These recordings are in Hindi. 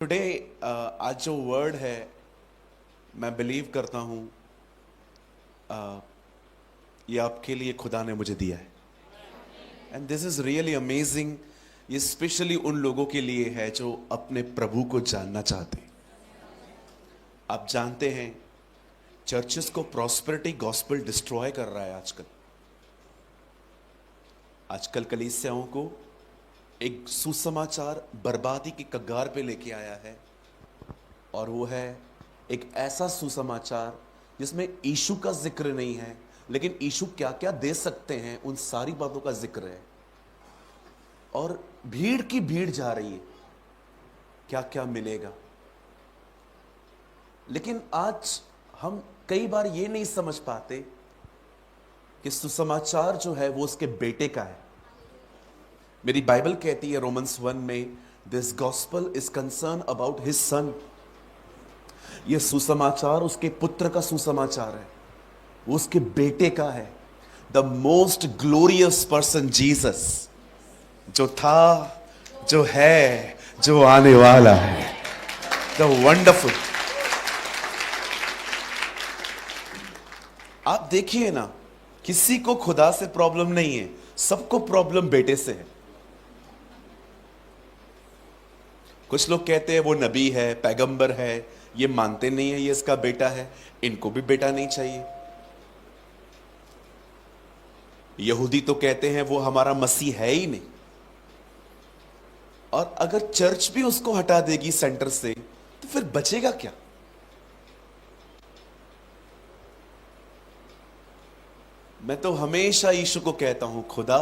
टुडे आज जो वर्ड है मैं बिलीव करता हूँ ये आपके लिए खुदा ने मुझे दिया है and this is really amazing. ये स्पेशली उन लोगों के लिए है जो अपने प्रभु को जानना चाहते हैं। आप जानते हैं चर्चेस को प्रॉस्पेरिटी गॉस्पेल डिस्ट्रॉय कर रहा है आजकल। आजकल कलीसियाओं को एक सुसमाचार बर्बादी की कगार पे लेके आया है और वो है एक ऐसा सुसमाचार जिसमें यीशु का जिक्र नहीं है, लेकिन यीशु क्या क्या दे सकते हैं उन सारी बातों का जिक्र है। और भीड़ की भीड़ जा रही है, क्या क्या मिलेगा। लेकिन आज हम कई बार ये नहीं समझ पाते कि सुसमाचार जो है वो उसके बेटे का है। मेरी बाइबल कहती है रोमन्स 1 में, this gospel is concern about his son. यह सुसमाचार उसके पुत्र का सुसमाचार है, वो उसके बेटे का है। The most glorious person Jesus, जो था, जो है, जो आने वाला है। The wonderful. आप देखिए ना, किसी को खुदा से प्रॉब्लम नहीं है, सबको प्रॉब्लम बेटे से है। कुछ लोग कहते हैं वो नबी है, पैगंबर है, ये मानते नहीं है ये इसका बेटा है, इनको भी बेटा नहीं चाहिए। यहूदी तो कहते हैं वो हमारा मसीह है ही नहीं। और अगर चर्च भी उसको हटा देगी सेंटर से तो फिर बचेगा क्या? मैं तो हमेशा यीशु को कहता हूं, खुदा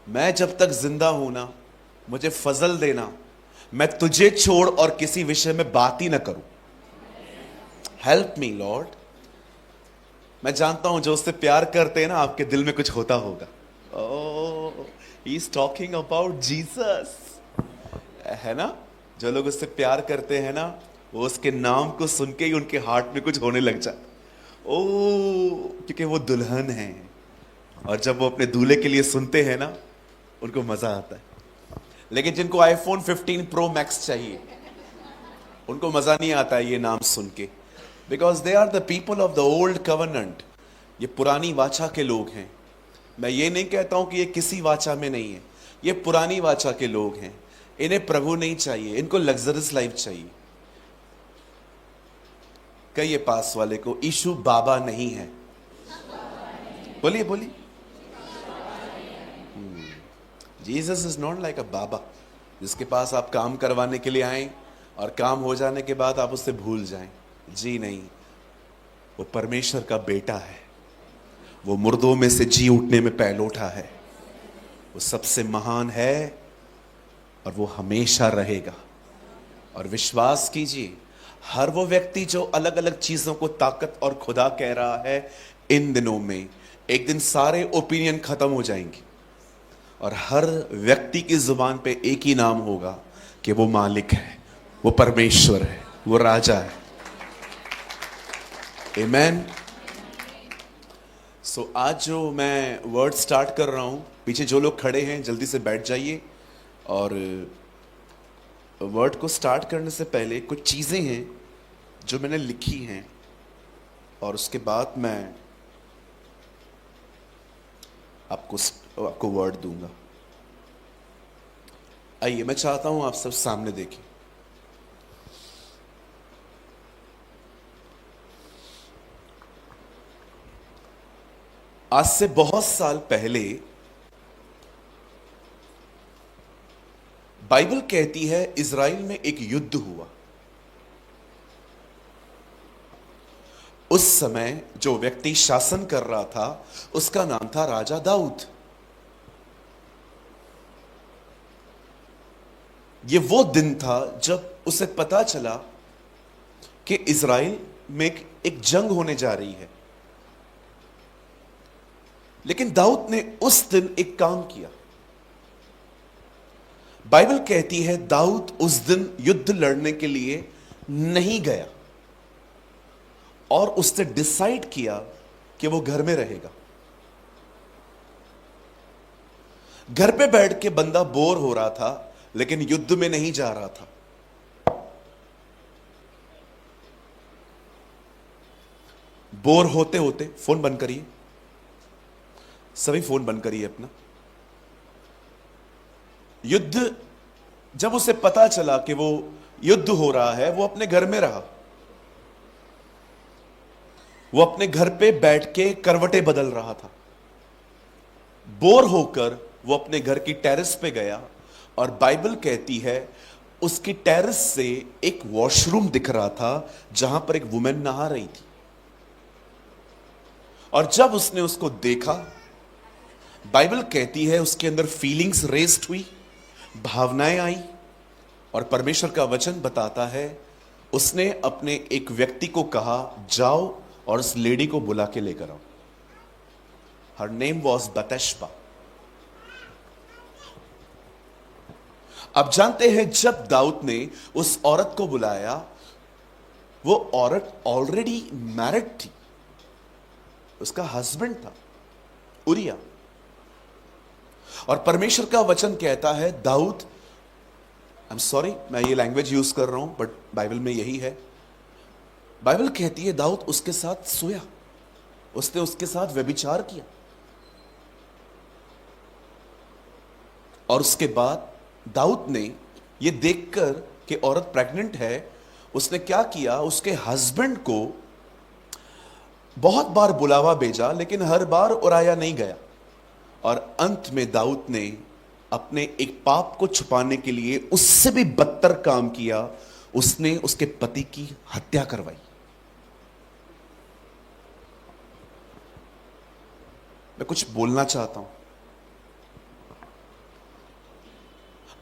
मैं जब तक जिंदा हूं ना, मुझे फजल देना, मैं तुझे छोड़ और किसी विषय में बात ही ना करूं। Help me Lord. मैं जानता हूं जो उससे प्यार करते हैं ना, आपके दिल में कुछ होता होगा। Oh, he is talking about Jesus, है ना। जो लोग उससे प्यार करते हैं ना, वो उसके नाम को सुन के ही उनके हार्ट में कुछ होने लग जाए। ओह, क्योंकि वो दुल्हन है और जब वो अपने दूल्हे के लिए सुनते हैं ना, उनको मजा आता है। लेकिन जिनको आईफोन 15 प्रो मैक्स चाहिए, उनको मजा नहीं आता है ये नाम सुन के, because they are the people of the old covenant. ये पुरानी वाचा के लोग हैं। मैं ये नहीं कहता हूं कि ये किसी वाचा में नहीं है, ये पुरानी वाचा के लोग हैं। इन्हें प्रभु नहीं चाहिए, इनको लग्जरियस लाइफ चाहिए। कहिए पास वाले को, यीशु बाबा नहीं है। बोलिए बोलिए। Jesus is not like a baba जिसके पास आप काम करवाने के लिए आए और काम हो जाने के बाद आप उससे भूल जाएं। जी नहीं, वो परमेश्वर का बेटा है। वो मुर्दों में से जी उठने में पहलोठा है। वो सबसे महान है और वो हमेशा रहेगा। और विश्वास कीजिए, हर वो व्यक्ति जो अलग अलग चीजों को ताकत और खुदा कह रहा है, इन दिनों में एक दिन सारे ओपिनियन खत्म हो जाएंगे और हर व्यक्ति की जुबान पे एक ही नाम होगा कि वो मालिक है, वो परमेश्वर है, वो राजा है। आमेन। सो आज जो मैं वर्ड स्टार्ट कर रहा हूं, पीछे जो लोग खड़े हैं जल्दी से बैठ जाइए। और वर्ड को स्टार्ट करने से पहले कुछ चीजें हैं जो मैंने लिखी हैं और उसके बाद मैं आपको वर्ड दूंगा। आइए, मैं चाहता हूं आप सब सामने देखें। आज से बहुत साल पहले बाइबल कहती है इज़राइल में एक युद्ध हुआ। उस समय जो व्यक्ति शासन कर रहा था उसका नाम था राजा दाऊद। ये वो दिन था जब उसे पता चला कि इज़राइल में एक जंग होने जा रही है। लेकिन दाऊद ने उस दिन एक काम किया। बाइबल कहती है दाऊद उस दिन युद्ध लड़ने के लिए नहीं गया और उसने डिसाइड किया कि वो घर में रहेगा। घर पे बैठ के बंदा बोर हो रहा था, लेकिन युद्ध में नहीं जा रहा था। बोर होते होते, फोन बंद करिए, सभी फोन बंद करिए अपना। युद्ध, जब उसे पता चला कि वो युद्ध हो रहा है, वो अपने घर में रहा। वो अपने घर पे बैठ के करवटें बदल रहा था। बोर होकर वो अपने घर की टेरेस पे गया, और बाइबल कहती है उसकी टेरेस से एक वॉशरूम दिख रहा था जहां पर एक वुमेन नहा रही थी। और जब उसने उसको देखा, बाइबल कहती है उसके अंदर फीलिंग्स रेस्ट हुई, भावनाएं आई, और परमेश्वर का वचन बताता है उसने अपने एक व्यक्ति को कहा, जाओ और उस लेडी को बुला के लेकर आओ। Her name was Bathsheba. अब जानते हैं जब दाऊद ने उस औरत को बुलाया, वो औरत ऑलरेडी मैरिड थी, उसका हस्बैंड था उरिया। और परमेश्वर का वचन कहता है दाऊद, आई एम सॉरी मैं ये लैंग्वेज यूज कर रहा हूं बट बाइबल में यही है। बाइबल कहती है दाऊद उसके साथ सोया, उसने उसके साथ व्यभिचार किया। और उसके बाद दाऊद ने यह देखकर कि औरत प्रेग्नेंट है, उसने क्या किया, उसके हस्बैंड को बहुत बार बुलावा भेजा, लेकिन हर बार उराया नहीं गया। और अंत में दाऊद ने अपने एक पाप को छुपाने के लिए उससे भी बदतर काम किया, उसने उसके पति की हत्या करवाई। मैं कुछ बोलना चाहता हूं।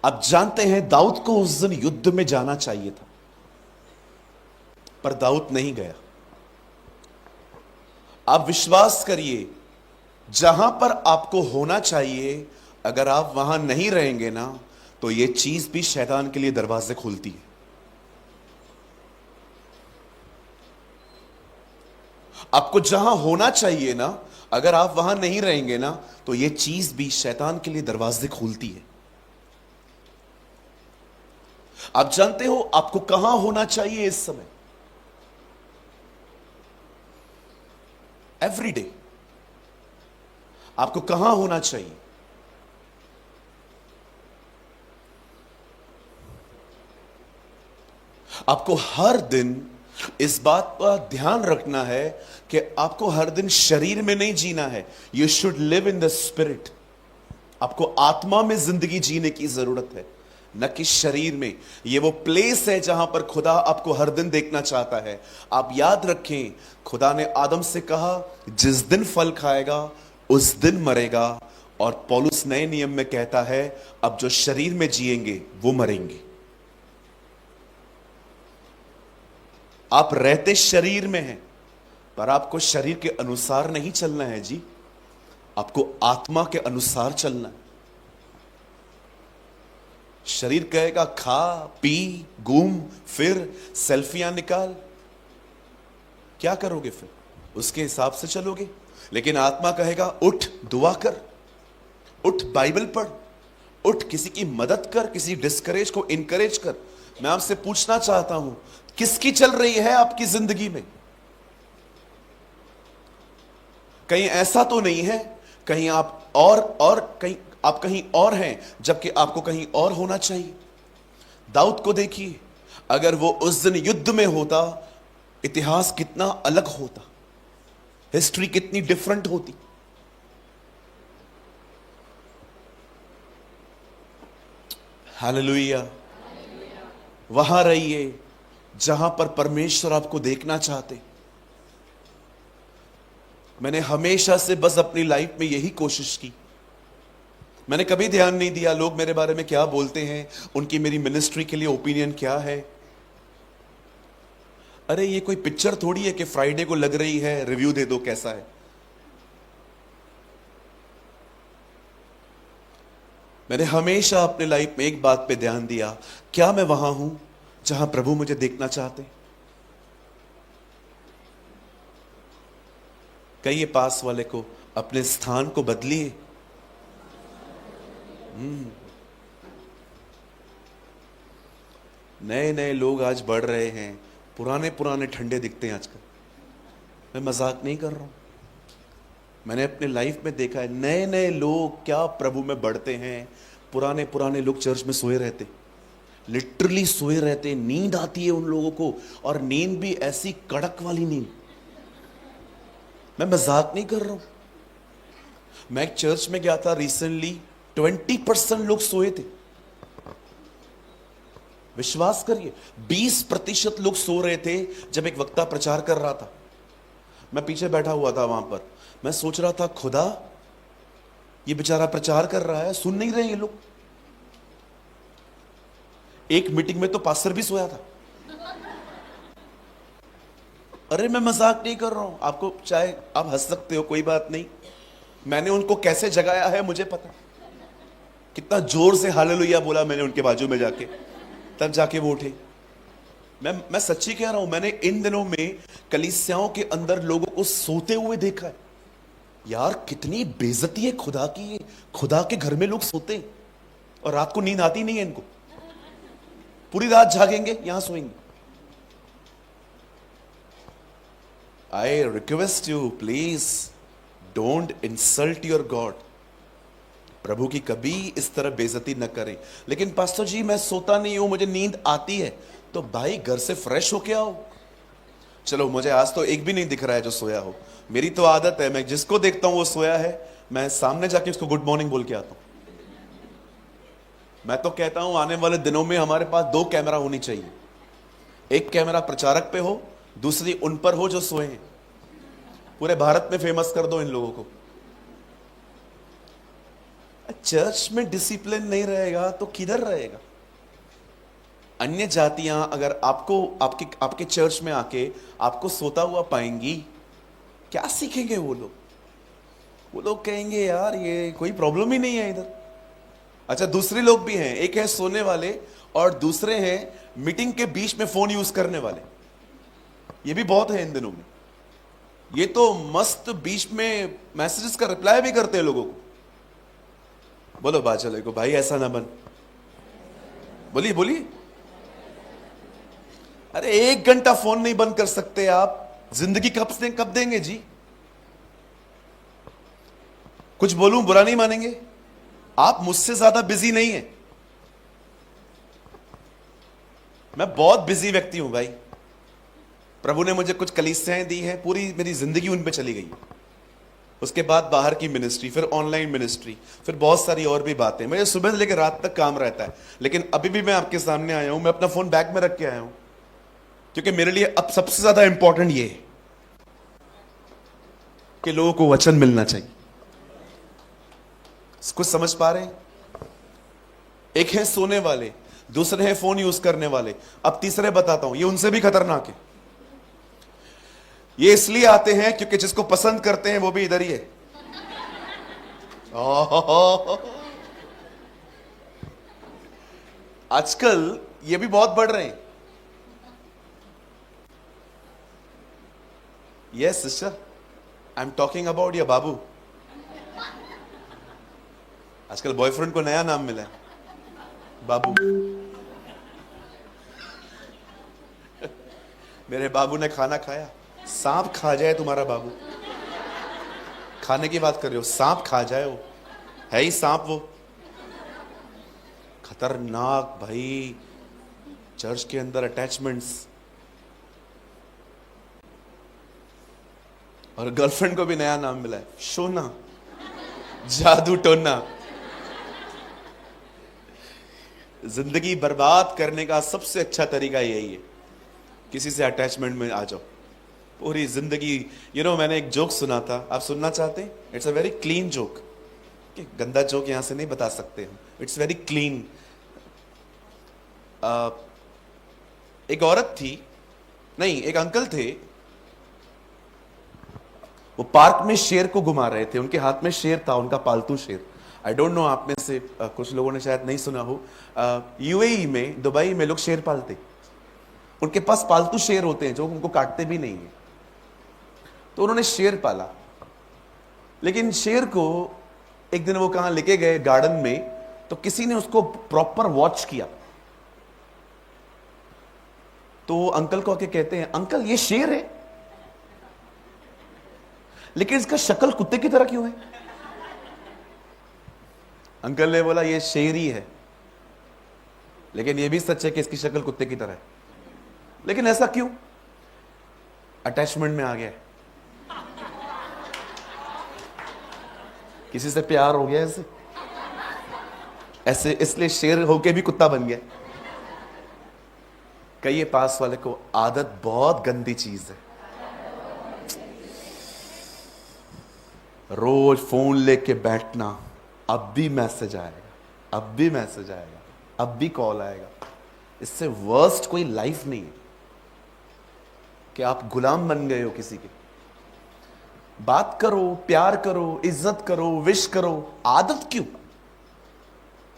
आप जानते हैं दाऊद को उस दिन युद्ध में जाना चाहिए था, पर दाऊद नहीं गया। आप विश्वास करिए, जहां पर आपको होना चाहिए, अगर आप वहां नहीं रहेंगे ना, तो यह चीज भी शैतान के लिए दरवाजे खोलती है। आपको जहां होना चाहिए ना, अगर आप वहां नहीं रहेंगे ना, तो यह चीज भी शैतान के लिए दरवाजे खोलती है। आप जानते हो आपको कहां होना चाहिए इस समय? एवरी डे आपको कहां होना चाहिए? आपको हर दिन इस बात का ध्यान रखना है कि आपको हर दिन शरीर में नहीं जीना है। You should live in the spirit. आपको आत्मा में जिंदगी जीने की जरूरत है, न कि शरीर में। यह वो प्लेस है जहां पर खुदा आपको हर दिन देखना चाहता है। आप याद रखें, खुदा ने आदम से कहा जिस दिन फल खाएगा उस दिन मरेगा। और पौलुस नए नियम में कहता है अब जो शरीर में जिएंगे वो मरेंगे। आप रहते शरीर में हैं, पर आपको शरीर के अनुसार नहीं चलना है जी, आपको आत्मा के अनुसार चलना है। शरीर कहेगा खा पी घूम फिर सेल्फियां निकाल, क्या करोगे फिर? उसके हिसाब से चलोगे। लेकिन आत्मा कहेगा उठ दुआ कर, उठ बाइबल पढ़, उठ किसी की मदद कर, किसी डिस्करेज को इनकरेज कर। मैं आपसे पूछना चाहता हूं, किसकी चल रही है आपकी जिंदगी में? कहीं ऐसा तो नहीं है कहीं आप और कहीं आप कहीं और हैं जबकि आपको कहीं और होना चाहिए। दाऊद को देखिए, अगर वो उस दिन युद्ध में होता, इतिहास कितना अलग होता, हिस्ट्री कितनी डिफरेंट होती। हालेलुया। वहां रहिए जहां पर परमेश्वर आपको देखना चाहते। मैंने हमेशा से बस अपनी लाइफ में यही कोशिश की। मैंने कभी ध्यान नहीं दिया लोग मेरे बारे में क्या बोलते हैं, उनकी मेरी मिनिस्ट्री के लिए ओपिनियन क्या है। अरे ये कोई पिक्चर थोड़ी है कि फ्राइडे को लग रही है, रिव्यू दे दो कैसा है। मैंने हमेशा अपने लाइफ में एक बात पे ध्यान दिया, क्या मैं वहां हूं जहां प्रभु मुझे देखना चाहते? कहिए पास वाले को, अपने स्थान को बदलिए। नए नए लोग आज बढ़ रहे हैं, पुराने पुराने ठंडे दिखते हैं आजकल। मैं मजाक नहीं कर रहा हूं। मैंने अपने लाइफ में देखा है, नए नए लोग क्या प्रभु में बढ़ते हैं। पुराने पुराने लोग चर्च में सोए रहते, लिटरली सोए रहते, नींद आती है उन लोगों को, और नींद भी ऐसी कड़क वाली नींद। मैं मजाक नहीं कर रहा हूं। मैं एक चर्च में गया था रिसेंटली, 20% लोग सोए थे। विश्वास करिए, 20% लोग सो रहे थे जब एक वक्ता प्रचार कर रहा था। मैं पीछे बैठा हुआ था वहां पर। मैं सोच रहा था, खुदा ये बेचारा प्रचार कर रहा है, सुन नहीं रहे ये लोग। एक मीटिंग में तो पास्टर भी सोया था। अरे मैं मजाक नहीं कर रहा हूं। आपको चाहे आप हंस सकते हो, कोई बात नहीं। मैंने उनको कैसे जगाया है मुझे पता। कितना जोर से हालेलुया बोला मैंने उनके बाजू में जाके, तब जाके वो उठे। मैं सच्ची कह रहा हूं, मैंने इन दिनों में कलीसियाओं के अंदर लोगों को सोते हुए देखा है। यार कितनी बेइज्जती है खुदा की। ये खुदा के घर में लोग सोते हैं और रात को नींद आती नहीं है इनको, पूरी रात जागेंगे, यहां सोएंगे। I request you, please don't insult your God. प्रभु की कभी इस तरह बेइज्जती न करें। लेकिन पास्टर जी मैं सोता नहीं हूं, मुझे नींद आती है। तो भाई घर से फ्रेश होके आओ। चलो मुझे आज तो एक भी नहीं दिख रहा है जो सोया हो। मेरी तो आदत है, मैं जिसको देखता हूं वो सोया है, मैं सामने जाके उसको गुड मॉर्निंग बोल के आता हूं। मैं तो कहता हूं आने वाले दिनों में हमारे पास 2 कैमरा होनी चाहिए। एक कैमरा प्रचारक पे हो, दूसरी उन पर हो जो सोए हैं। पूरे भारत में फेमस कर दो इन लोगों को। चर्च में डिसिप्लिन नहीं रहेगा तो किधर रहेगा। अन्य जातियां अगर आपको आपके चर्च में आके आपको सोता हुआ पाएंगी, क्या सीखेंगे वो लोग? वो लोग कहेंगे यार ये कोई प्रॉब्लम ही नहीं है इधर। अच्छा दूसरे लोग भी हैं, एक है सोने वाले और दूसरे हैं मीटिंग के बीच में फोन यूज करने वाले। ये भी बहुत है इन दिनों में। ये तो मस्त बीच में मैसेजेस का रिप्लाई भी करते हैं लोगों को। बोलो बाचले को, भाई ऐसा ना बन। बोलिए बोलिए। अरे 1 घंटा फोन नहीं बंद कर सकते आप, जिंदगी कब देंगे जी? कुछ बोलूं बुरा नहीं मानेंगे, आप मुझसे ज्यादा बिजी नहीं है। मैं बहुत बिजी व्यक्ति हूं भाई। प्रभु ने मुझे कुछ कलीसियाएं दी है, पूरी मेरी जिंदगी उन पे चली गई। उसके बाद बाहर की मिनिस्ट्री, फिर ऑनलाइन मिनिस्ट्री, फिर बहुत सारी और भी बातें। मुझे सुबह से लेकर रात तक काम रहता है। लेकिन अभी भी मैं आपके सामने आया हूं, मैं अपना फोन बैग में रख के आया हूं, क्योंकि मेरे लिए अब सबसे ज्यादा इंपॉर्टेंट ये है कि लोगों को वचन मिलना चाहिए। कुछ समझ पा रहे हैं? एक है सोने वाले, दूसरे हैं फोन यूज करने वाले, अब तीसरे बताता हूं, ये उनसे भी खतरनाक है। ये इसलिए आते हैं क्योंकि जिसको पसंद करते हैं वो भी इधर ही है। आजकल ये भी बहुत बढ़ रहे हैं। Yes sister, I am talking about your babu. आजकल बॉयफ्रेंड को नया नाम मिला है, बाबू। मेरे बाबू ने खाना खाया, सांप खा जाए तुम्हारा बाबू। खाने की बात कर रहे हो, सांप खा जाए, वो है ही सांप वो। खतरनाक भाई। चर्च के अंदर अटैचमेंट्स। और गर्लफ्रेंड को भी नया नाम मिला है, शोना, जादू टोना। जिंदगी बर्बाद करने का सबसे अच्छा तरीका यही है, किसी से अटैचमेंट में आ जाओ, पूरी जिंदगी। मैंने एक जोक सुना था, आप सुनना चाहते हैं? It's a very clean joke. गंदा जोक यहां से नहीं बता सकते हम, इट्स वेरी क्लीन। एक औरत थी, नहीं एक अंकल थे, वो पार्क में शेर को घुमा रहे थे। उनके हाथ में शेर था, उनका पालतू शेर। आई डोंट नो, आप में से कुछ लोगों ने शायद नहीं सुना हो, यूएई में, दुबई में लोग शेर पालते। उनके पास पालतू शेर होते हैं जो उनको काटते भी नहीं है। तो उन्होंने शेर पाला, लेकिन शेर को एक दिन वो कहां लेके गए, गार्डन में, तो किसी ने उसको प्रॉपर वॉच किया। तो अंकल को आके कहते हैं, अंकल ये शेर है? लेकिन इसका शक्ल कुत्ते की तरह क्यों है? अंकल ने बोला ये शेरी है, लेकिन ये भी सच है कि इसकी शक्ल कुत्ते की तरह है। लेकिन ऐसा क्यों? अटैचमेंट में आ गया, किसी से प्यार हो गया ऐसे ऐसे, इसलिए शेर होके भी कुत्ता बन गया। कहिए पास वाले को, आदत बहुत गंदी चीज है। रोज फोन लेके बैठना, अब भी मैसेज आएगा, अब भी मैसेज आएगा, अब भी कॉल आएगा। इससे वर्स्ट कोई लाइफ नहीं है कि आप गुलाम बन गए हो किसी के। बात करो, प्यार करो, इज्जत करो, विश करो। आदत क्यों?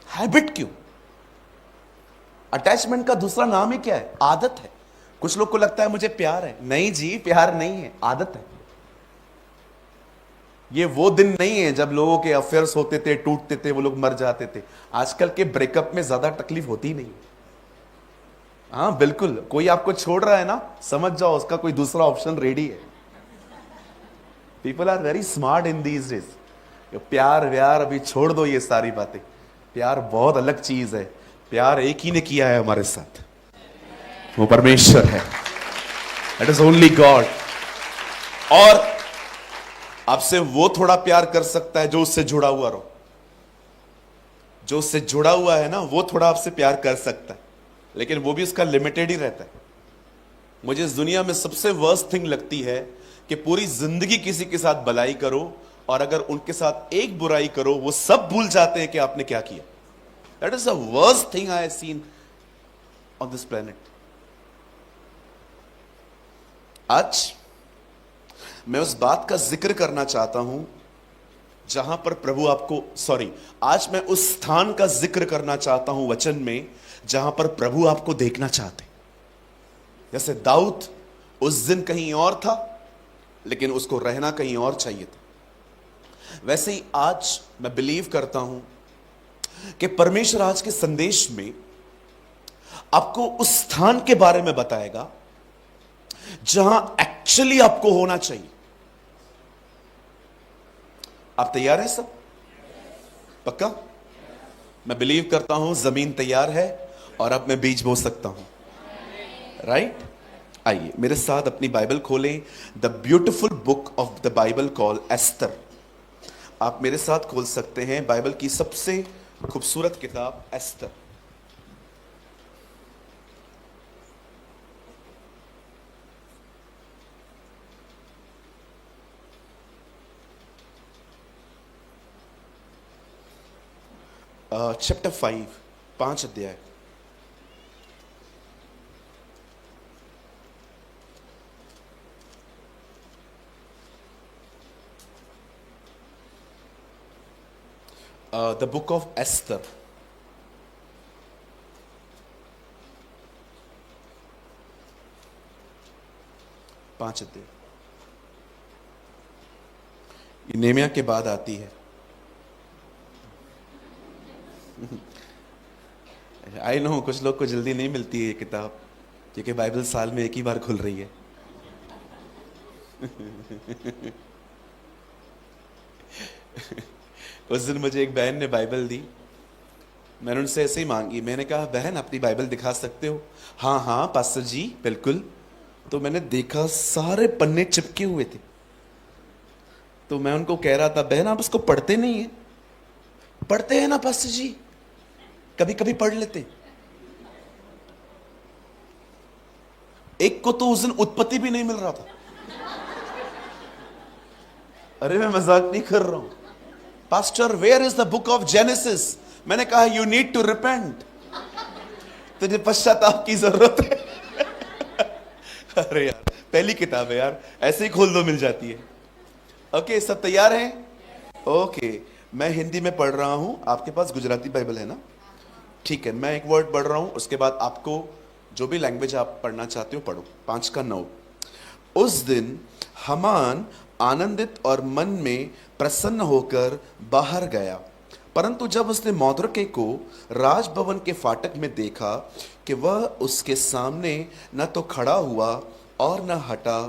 हैबिट क्यों? अटैचमेंट का दूसरा नाम ही क्या है? आदत है। कुछ लोग को लगता है मुझे प्यार है। नहीं जी, प्यार नहीं है, आदत है। ये वो दिन नहीं है जब लोगों के अफेयर्स होते थे, टूटते थे, वो लोग मर जाते थे। आजकल के ब्रेकअप में ज्यादा तकलीफ होती नहीं। हाँ बिल्कुल, कोई आपको छोड़ रहा है ना, समझ जाओ उसका कोई दूसरा ऑप्शन रेडी है। People are very smart in these days. प्यार व्यार अभी छोड़ दो, ये सारी बातें। प्यार बहुत अलग चीज है। प्यार एक ही ने किया है हमारे साथ, वो परमेश्वर है। It is only God. और आपसे वो थोड़ा प्यार कर सकता है जो उससे जुड़ा हुआ रहो। जो उससे जुड़ा हुआ है ना, वो थोड़ा आपसे प्यार कर सकता है, लेकिन वो भी उसका लिमिटेड ही रहता है। मुझे इस दुनिया में सबसे वर्स्ट थिंग लगती है कि पूरी जिंदगी किसी के साथ भलाई करो, और अगर उनके साथ एक बुराई करो, वो सब भूल जाते हैं कि आपने क्या किया। That is the worst thing I have seen on this planet. आज मैं उस बात का जिक्र करना चाहता हूं जहां पर प्रभु आपको, आज मैं उस स्थान का जिक्र करना चाहता हूं वचन में जहां पर प्रभु आपको देखना चाहते। जैसे दाऊद उस दिन कहीं और था, लेकिन उसको रहना कहीं और चाहिए था, वैसे ही आज मैं बिलीव करता हूं कि परमेश्वर आज के संदेश में आपको उस स्थान के बारे में बताएगा जहां एक्चुअली आपको होना चाहिए। आप तैयार हैं सब? पक्का? मैं बिलीव करता हूं जमीन तैयार है और अब मैं बीज बो सकता हूं। राइट? आइए मेरे साथ अपनी बाइबल खोलें। The beautiful book of the Bible call Esther. आप मेरे साथ खोल सकते हैं बाइबल की सबसे खूबसूरत किताब एस्तर। चैप्टर 5, 5 अध्याय। द बुक ऑफ एस्तर, पांच अध्याय। ये नेमिया के बाद आती है। आई नो कुछ लोग को जल्दी नहीं मिलती है ये किताब, क्योंकि बाइबल साल में एक ही बार खुल रही है। उस दिन मुझे एक बहन ने बाइबल दी। मैंने उनसे ऐसे ही मांगी। मैंने कहा बहन अपनी बाइबल दिखा सकते हो? हाँ हाँ पास्टर जी बिल्कुल। तो मैंने देखा सारे पन्ने चिपके हुए थे। तो मैं उनको कह रहा था बहन आप उसको पढ़ते नहीं है? पढ़ते हैं ना पास्टर जी, कभी कभी पढ़ लेते। एक को तो उस दिन उत्पत्ति भी नहीं मिल रहा था। अरे मैं मजाक नहीं कर रहा हूं। Pastor where is the book of Genesis? मैंने कहा यू नीड टू रिपेंट, तुझे पश्चाताप की जरूरत है। अरे यार पहली किताब है यार, ऐसे ही खोल दो मिल जाती है। ओके सब तैयार हैं? ओके मैं हिंदी में पढ़ रहा हूं, आपके पास गुजराती बाइबल है ना? ठीक है, मैं एक वर्ड पढ़ रहा हूं, उसके बाद आपको जो भी लैंग्वेज आप पढ़ना चाहते हो पढ़ो। 5 का 9। उस दिन हामान आनंदित और मन में प्रसन्न होकर बाहर गया, परंतु जब उसने मौद्रिके को राजभवन के फाटक में देखा कि वह उसके सामने न तो खड़ा हुआ और न हटा,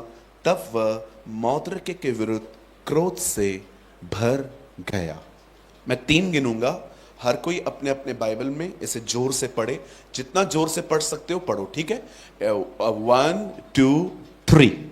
तब वह मौद्रिके के विरुद्ध क्रोध से भर गया। मैं 3 गिनूंगा, हर कोई अपने अपने बाइबल में इसे जोर से पढ़े, जितना जोर से पढ़ सकते हो पढ़ो, ठीक है? 1 2 3।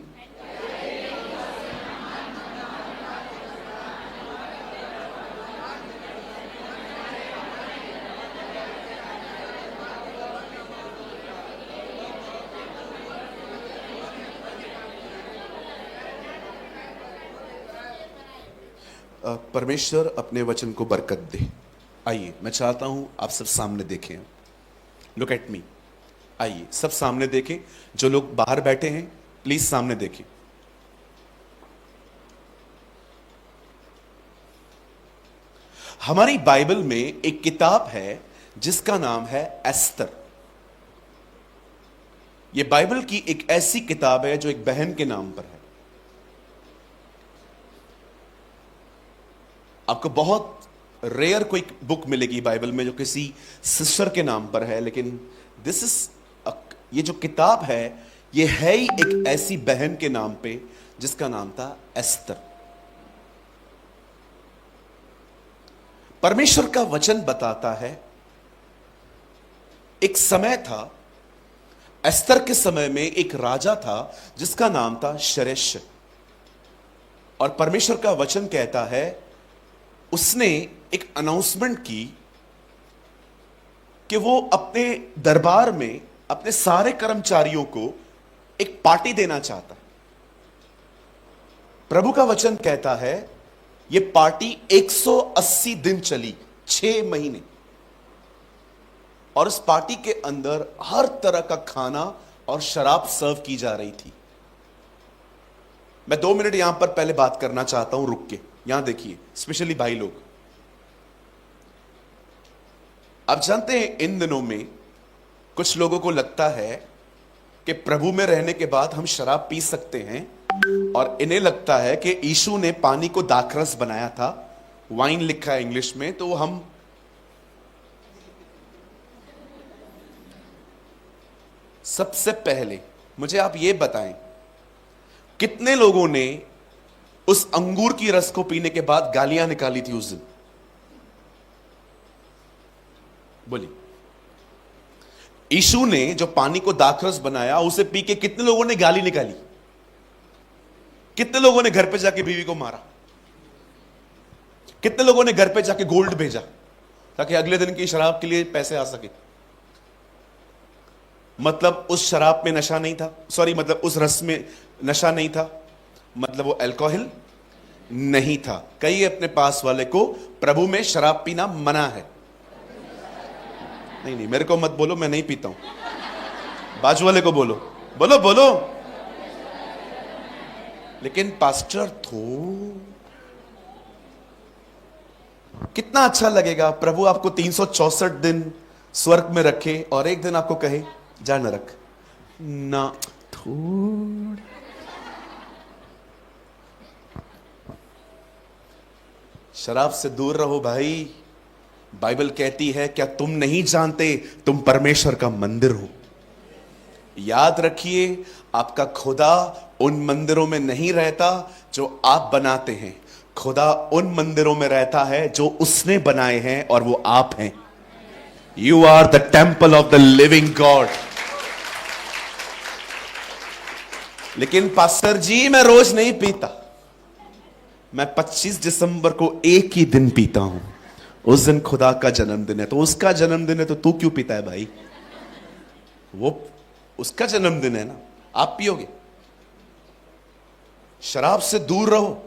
परमेश्वर अपने वचन को बरकत दे। आइए, मैं चाहता हूं आप सब सामने देखें। Look at me. आइए सब सामने देखें। जो लोग बाहर बैठे हैं प्लीज सामने देखें। हमारी बाइबल में एक किताब है जिसका नाम है एस्तर। यह बाइबल की एक ऐसी किताब है जो एक बहन के नाम पर है। आपको बहुत रेयर कोई बुक मिलेगी बाइबल में जो किसी सिस्टर के नाम पर है, लेकिन दिस इज ये जो किताब है ये है ही एक ऐसी बहन के नाम पे जिसका नाम था एस्तर। परमेश्वर का वचन बताता है एक समय था, एस्तर के समय में एक राजा था जिसका नाम था शरेश। और परमेश्वर का वचन कहता है उसने एक अनाउंसमेंट की कि वो अपने दरबार में अपने सारे कर्मचारियों को एक पार्टी देना चाहता। प्रभु का वचन कहता है यह पार्टी 180 दिन चली, 6 महीने। और उस पार्टी के अंदर हर तरह का खाना और शराब सर्व की जा रही थी। मैं 2 मिनट यहां पर पहले बात करना चाहता हूं, रुक के। यहां देखिए, स्पेशली भाई लोग, आप जानते हैं इन दिनों में कुछ लोगों को लगता है कि प्रभु में रहने के बाद हम शराब पी सकते हैं, और इन्हें लगता है कि यीशु ने पानी को दाखरस बनाया था, वाइन लिखा है इंग्लिश में, तो हम सबसे पहले मुझे आप यह बताएं कितने लोगों ने उस अंगूर की रस को पीने के बाद गालियां निकाली थी उस दिन? बोलिए। यीशु ने जो पानी को दाखरस बनाया उसे पी के कितने लोगों ने गाली निकाली? कितने लोगों ने घर पे जाके बीवी को मारा? कितने लोगों ने घर पे जाके गोल्ड भेजा ताकि अगले दिन की शराब के लिए पैसे आ सके? मतलब उस शराब में नशा नहीं था, सॉरी, मतलब उस रस में नशा नहीं था, मतलब वो अल्कोहल नहीं था। कहिए अपने पास वाले को, प्रभु में शराब पीना मना है। नहीं, मेरे को मत बोलो, मैं नहीं पीता हूं। बाजू वाले को बोलो, बोलो बोलो। लेकिन पास्टर कितना अच्छा लगेगा प्रभु आपको 364 दिन स्वर्ग में रखे और एक दिन आपको कहे जा नरक ना थोड़। शराब से दूर रहो भाई। बाइबल कहती है क्या तुम नहीं जानते तुम परमेश्वर का मंदिर हो? याद रखिए, आपका खुदा उन मंदिरों में नहीं रहता जो आप बनाते हैं। खुदा उन मंदिरों में रहता है जो उसने बनाए हैं, और वो आप हैं। You are the temple of the living God. लेकिन पास्टर जी मैं रोज नहीं पीता, मैं 25 दिसंबर को एक ही दिन पीता हूं। उस दिन खुदा का जन्मदिन है। तो उसका जन्मदिन है तो तू क्यों पीता है भाई? वो उसका जन्मदिन है ना, आप पियोगे? शराब से दूर रहो।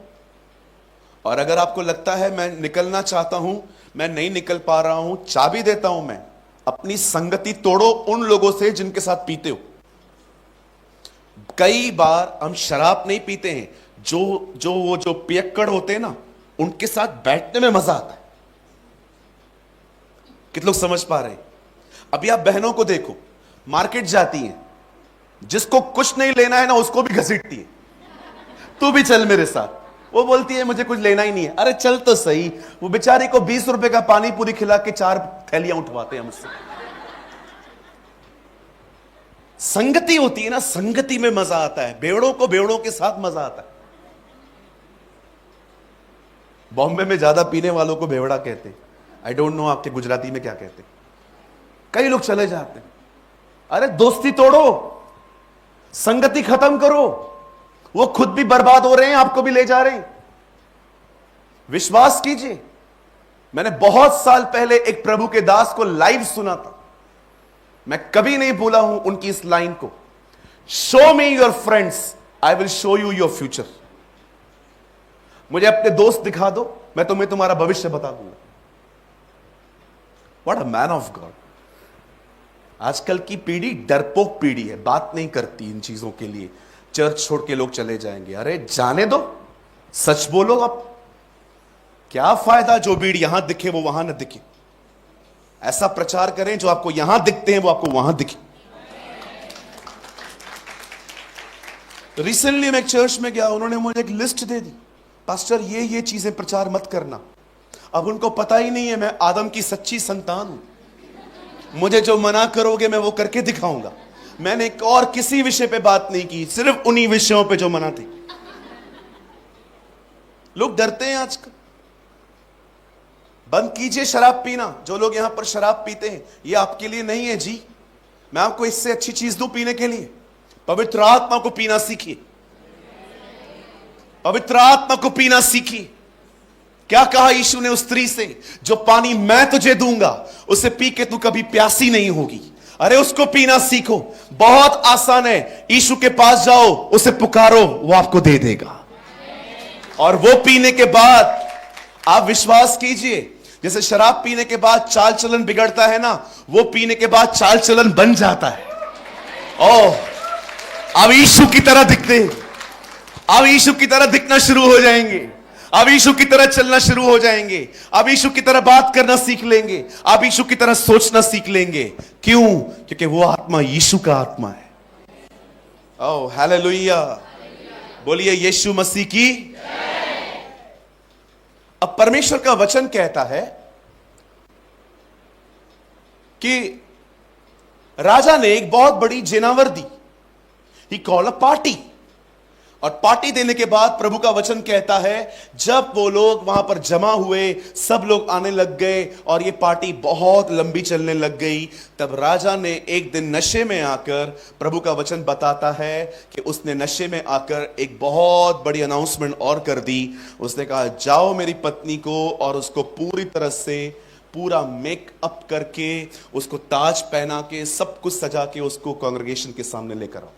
और अगर आपको लगता है मैं निकलना चाहता हूं, मैं नहीं निकल पा रहा हूं, चाबी देता हूं मैं, अपनी संगति तोड़ो उन लोगों से जिनके साथ पीते हो। कई बार हम शराब नहीं पीते हैं, जो पियक्कड़ होते हैं ना, उनके साथ बैठने में मजा आता है। कितने लोग समझ पा रहे हैं? अभी आप बहनों को देखो, मार्केट जाती हैं, जिसको कुछ नहीं लेना है ना उसको भी घसीटती है, तू भी चल मेरे साथ। वो बोलती है मुझे कुछ लेना ही नहीं है। अरे चल तो सही। वो बेचारी को 20 रुपए का पानी पूरी खिला के 4 थैलियां उठवाते हैं मुझसे। संगति होती है ना, संगति में मजा आता है। बेवड़ों को बेवड़ों के साथ मजा आता है। बॉम्बे में ज्यादा पीने वालों को बेवड़ा कहते हैं। आई डोंट नो आपके गुजराती में क्या कहते हैं। कई लोग चले जाते हैं। अरे दोस्ती तोड़ो, संगति खत्म करो। वो खुद भी बर्बाद हो रहे हैं, आपको भी ले जा रहे हैं। विश्वास कीजिए, मैंने बहुत साल पहले एक प्रभु के दास को लाइव सुना था। मैं कभी नहीं भूला हूं उनकी इस लाइन को, show me your friends, I will show you your future. मुझे अपने दोस्त दिखा दो, मैं तुम्हें तुम्हारा भविष्य बता दूंगा। What a man of God. आजकल की पीढ़ी डरपोक पीढ़ी है, बात नहीं करती इन चीजों के लिए। चर्च छोड़ के लोग चले जाएंगे। अरे जाने दो, सच बोलो। आप क्या फायदा जो भीड़ यहां दिखे वो वहां न दिखे। ऐसा प्रचार करें जो आपको यहां दिखते हैं वो आपको वहां दिखे। रिसेंटली मैं एक चर्च में गया, उन्होंने मुझे एक लिस्ट दे दी, पास्टर ये चीजें प्रचार मत करना। अब उनको पता ही नहीं है मैं आदम की सच्ची संतान हूं। मुझे जो मना करोगे मैं वो करके दिखाऊंगा। मैंने एक और किसी विषय पे बात नहीं की, सिर्फ उन्हीं विषयों पे जो मना थे। लोग डरते हैं आजकल। बंद कीजिए शराब पीना। जो लोग यहां पर शराब पीते हैं, ये आपके लिए नहीं है जी। मैं आपको इससे अच्छी चीज दूं पीने के लिए। पवित्र आत्मा को पीना सीखिए। पवित्र आत्मा को पीना सीखिए। क्या कहा यीशु ने उस स्त्री से, जो पानी मैं तुझे दूंगा उसे पी के तू कभी प्यासी नहीं होगी। अरे उसको पीना सीखो, बहुत आसान है। यीशु के पास जाओ, उसे पुकारो, वो आपको दे देगा। और वो पीने के बाद आप विश्वास कीजिए, जैसे शराब पीने के बाद चाल चलन बिगड़ता है ना, वो पीने के बाद चाल चलन बन जाता है। ओह, अब यीशु की तरह दिखते हैं। अब यीशु की तरह दिखना शुरू हो जाएंगे। अब यीशु की तरह चलना शुरू हो जाएंगे। अब यीशु की तरह बात करना सीख लेंगे। अब यीशु की तरह सोचना सीख लेंगे। क्यों? क्योंकि वो आत्मा यीशु का आत्मा है। ओह हालेलुया, बोलिए यीशु मसीह की। अब परमेश्वर का वचन कहता है कि राजा ने एक बहुत बड़ी जेनावर दी। ही कॉल अ पार्टी। और पार्टी देने के बाद प्रभु का वचन कहता है, जब वो लोग वहां पर जमा हुए, सब लोग आने लग गए और ये पार्टी बहुत लंबी चलने लग गई, तब राजा ने एक दिन नशे में आकर, प्रभु का वचन बताता है कि उसने नशे में आकर एक बहुत बड़ी अनाउंसमेंट और कर दी। उसने कहा, जाओ मेरी पत्नी को और उसको पूरी तरह से पूरा मेकअप करके, उसको ताज पहना के, सब कुछ सजा के उसको कांग्रेगेशन के सामने लेकर आओ।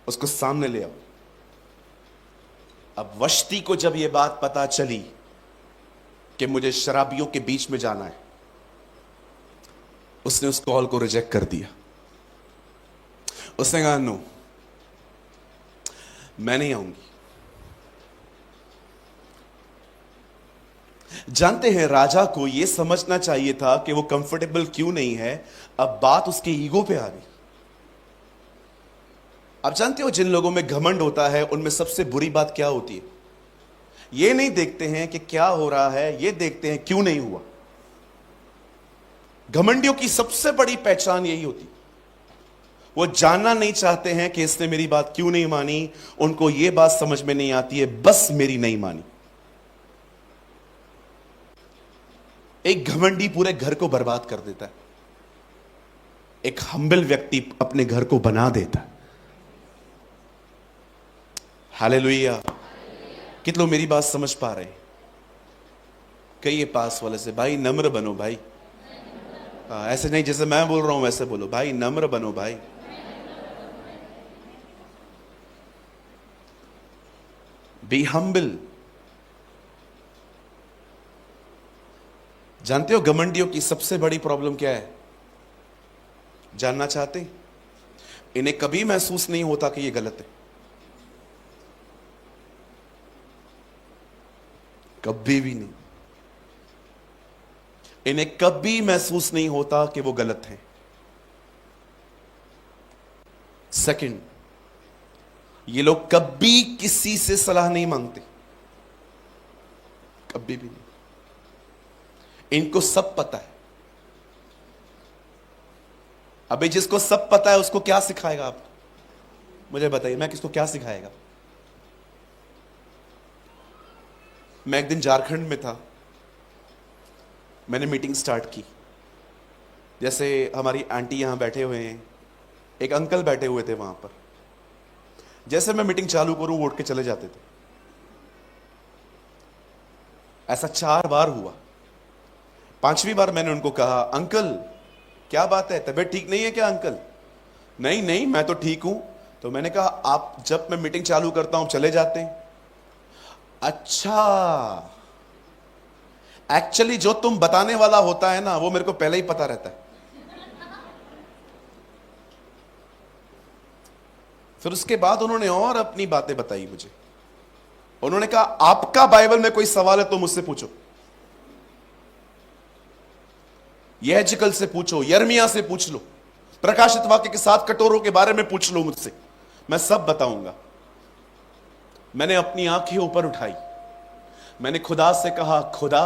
उसको सामने ले आओ। अब वश्ती को जब यह बात पता चली कि मुझे शराबियों के बीच में जाना है, उसने उस कॉल को रिजेक्ट कर दिया। उसने कहा, नो, मैं नहीं आऊंगी। जानते हैं, राजा को यह समझना चाहिए था कि वो कंफर्टेबल क्यों नहीं है। अब बात उसके ईगो पे आ गई। आप जानते हो, जिन लोगों में घमंड होता है उनमें सबसे बुरी बात क्या होती है? ये नहीं देखते हैं कि क्या हो रहा है, ये देखते हैं क्यों नहीं हुआ। घमंडियों की सबसे बड़ी पहचान यही होती। वो जानना नहीं चाहते हैं कि इसने मेरी बात क्यों नहीं मानी। उनको यह बात समझ में नहीं आती है, बस मेरी नहीं मानी। एक घमंडी पूरे घर को बर्बाद कर देता है। एक हम्बल व्यक्ति अपने घर को बना देता है। हालेलुया। कितने लोग मेरी बात समझ पा रहे हैं? कहिए पास वाले से, भाई नम्र बनो भाई। ऐसे नहीं जैसे मैं बोल रहा हूं वैसे बोलो, भाई नम्र बनो भाई। Be humble. जानते हो घमंडियों की सबसे बड़ी प्रॉब्लम क्या है? जानना चाहते हैं? इन्हें कभी महसूस नहीं होता कि यह गलत है। कभी भी नहीं। इन्हें कभी महसूस नहीं होता कि वो गलत है। सेकंड, ये लोग कभी किसी से सलाह नहीं मांगते, कभी भी नहीं। इनको सब पता है। अबे जिसको सब पता है उसको क्या सिखाएगा आप? मुझे बताइए, मैं किसको क्या सिखाएगा? मैं एक दिन झारखंड में था, मैंने मीटिंग स्टार्ट की। जैसे हमारी आंटी यहाँ बैठे हुए हैं, एक अंकल बैठे हुए थे वहां पर। जैसे मैं मीटिंग चालू करूं वो उठ के चले जाते थे। ऐसा 4 बार हुआ। 5वीं बार मैंने उनको कहा, अंकल क्या बात है, तबीयत ठीक नहीं है क्या अंकल? नहीं नहीं मैं तो ठीक हूं। तो मैंने कहा आप जब मैं मीटिंग चालू करता हूं चले जाते हैं। अच्छा, एक्चुअली जो तुम बताने वाला होता है ना वो मेरे को पहले ही पता रहता है। फिर उसके बाद उन्होंने और अपनी बातें बताई मुझे। उन्होंने कहा आपका बाइबल में कोई सवाल है तो मुझसे पूछो, यहेजकेल से पूछो, यिर्मयाह से पूछ लो, प्रकाशित वाक्य के 7 कटोरों के बारे में पूछ लो मुझसे, मैं सब बताऊंगा। मैंने अपनी आंखें ऊपर उठाई, मैंने खुदा से कहा, खुदा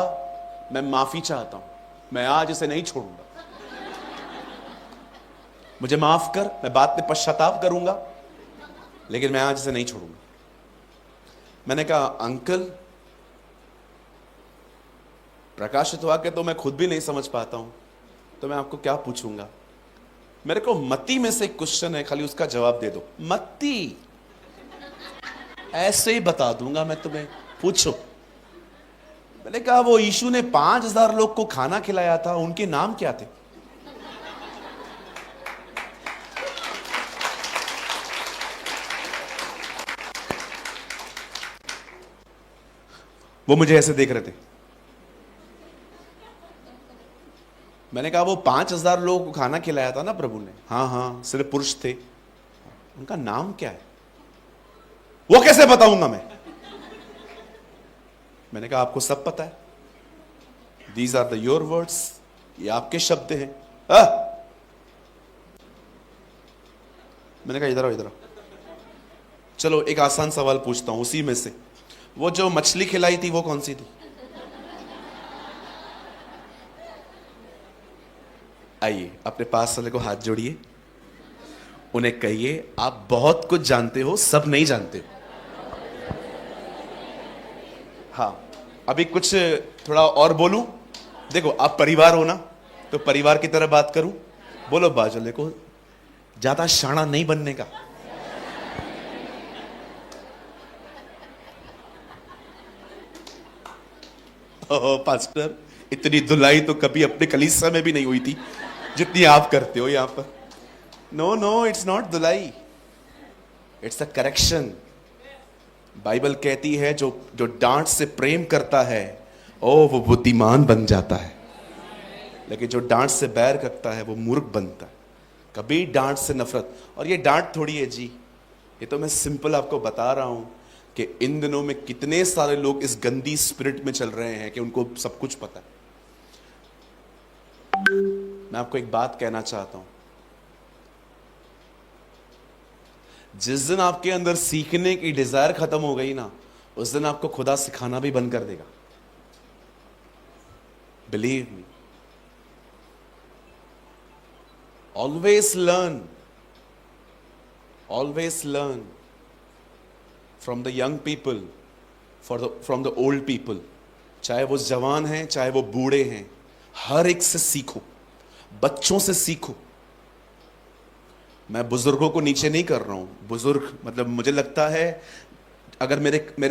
मैं माफी चाहता हूं, मैं आज इसे नहीं छोड़ूंगा, मुझे माफ कर, मैं बाद में पश्चाताप करूंगा लेकिन मैं आज इसे नहीं छोड़ूंगा। मैंने कहा अंकल प्रकाशित वाक्य तो मैं खुद भी नहीं समझ पाता हूं, तो मैं आपको क्या पूछूंगा? मेरे को मत्ती में से एक क्वेश्चन है, खाली उसका जवाब दे दो। मत्ती ऐसे ही बता दूंगा मैं तुम्हें, पूछो। मैंने कहा वो यीशु ने 5000 लोग को खाना खिलाया था, उनके नाम क्या थे? वो मुझे ऐसे देख रहे थे। मैंने कहा वो 5000 लोगों को खाना खिलाया था ना प्रभु ने? हाँ हाँ, सिर्फ पुरुष थे। उनका नाम क्या है? वो कैसे बताऊंगा मैं? मैंने कहा आपको सब पता है, these are the your words, ये आपके शब्द हैं। मैंने कहा इधर आओ इधर आओ, चलो एक आसान सवाल पूछता हूं उसी में से, वो जो मछली खिलाई थी वो कौन सी थी? आइए अपने पास वाले को हाथ जोड़िए, उन्हें कहिए आप बहुत कुछ जानते हो, सब नहीं जानते हो। हाँ, अभी कुछ थोड़ा और बोलूं? देखो आप परिवार हो ना, तो परिवार की तरह बात करूं? बोलो बाजू को, ज्यादा शाना नहीं बनने का। ओह पास्टर, इतनी धुलाई तो कभी अपने कलीसिया में भी नहीं हुई थी जितनी आप करते हो यहां पर। नो नो, इट्स नॉट धुलाई, इट्स अ करेक्शन। बाइबल कहती है जो जो डांट से प्रेम करता है ओ वो बुद्धिमान बन जाता है, लेकिन जो डांट से बैर करता है वो मूर्ख बनता है। कभी डांट से नफरत। और ये डांट थोड़ी है जी, ये तो मैं सिंपल आपको बता रहा हूं कि इन दिनों में कितने सारे लोग इस गंदी स्पिरिट में चल रहे हैं कि उनको सब कुछ पता है। मैं आपको एक बात कहना चाहता हूं, जिस दिन आपके अंदर सीखने की डिजायर खत्म हो गई ना, उस दिन आपको खुदा सिखाना भी बंद कर देगा। Believe me, always learn, always learn from the young people, from the old people. चाहे वो जवान हैं चाहे वो बूढ़े हैं, हर एक से सीखो, बच्चों से सीखो। मैं बुजुर्गों को नीचे नहीं कर रहा हूं, बुजुर्ग मतलब मुझे लगता है अगर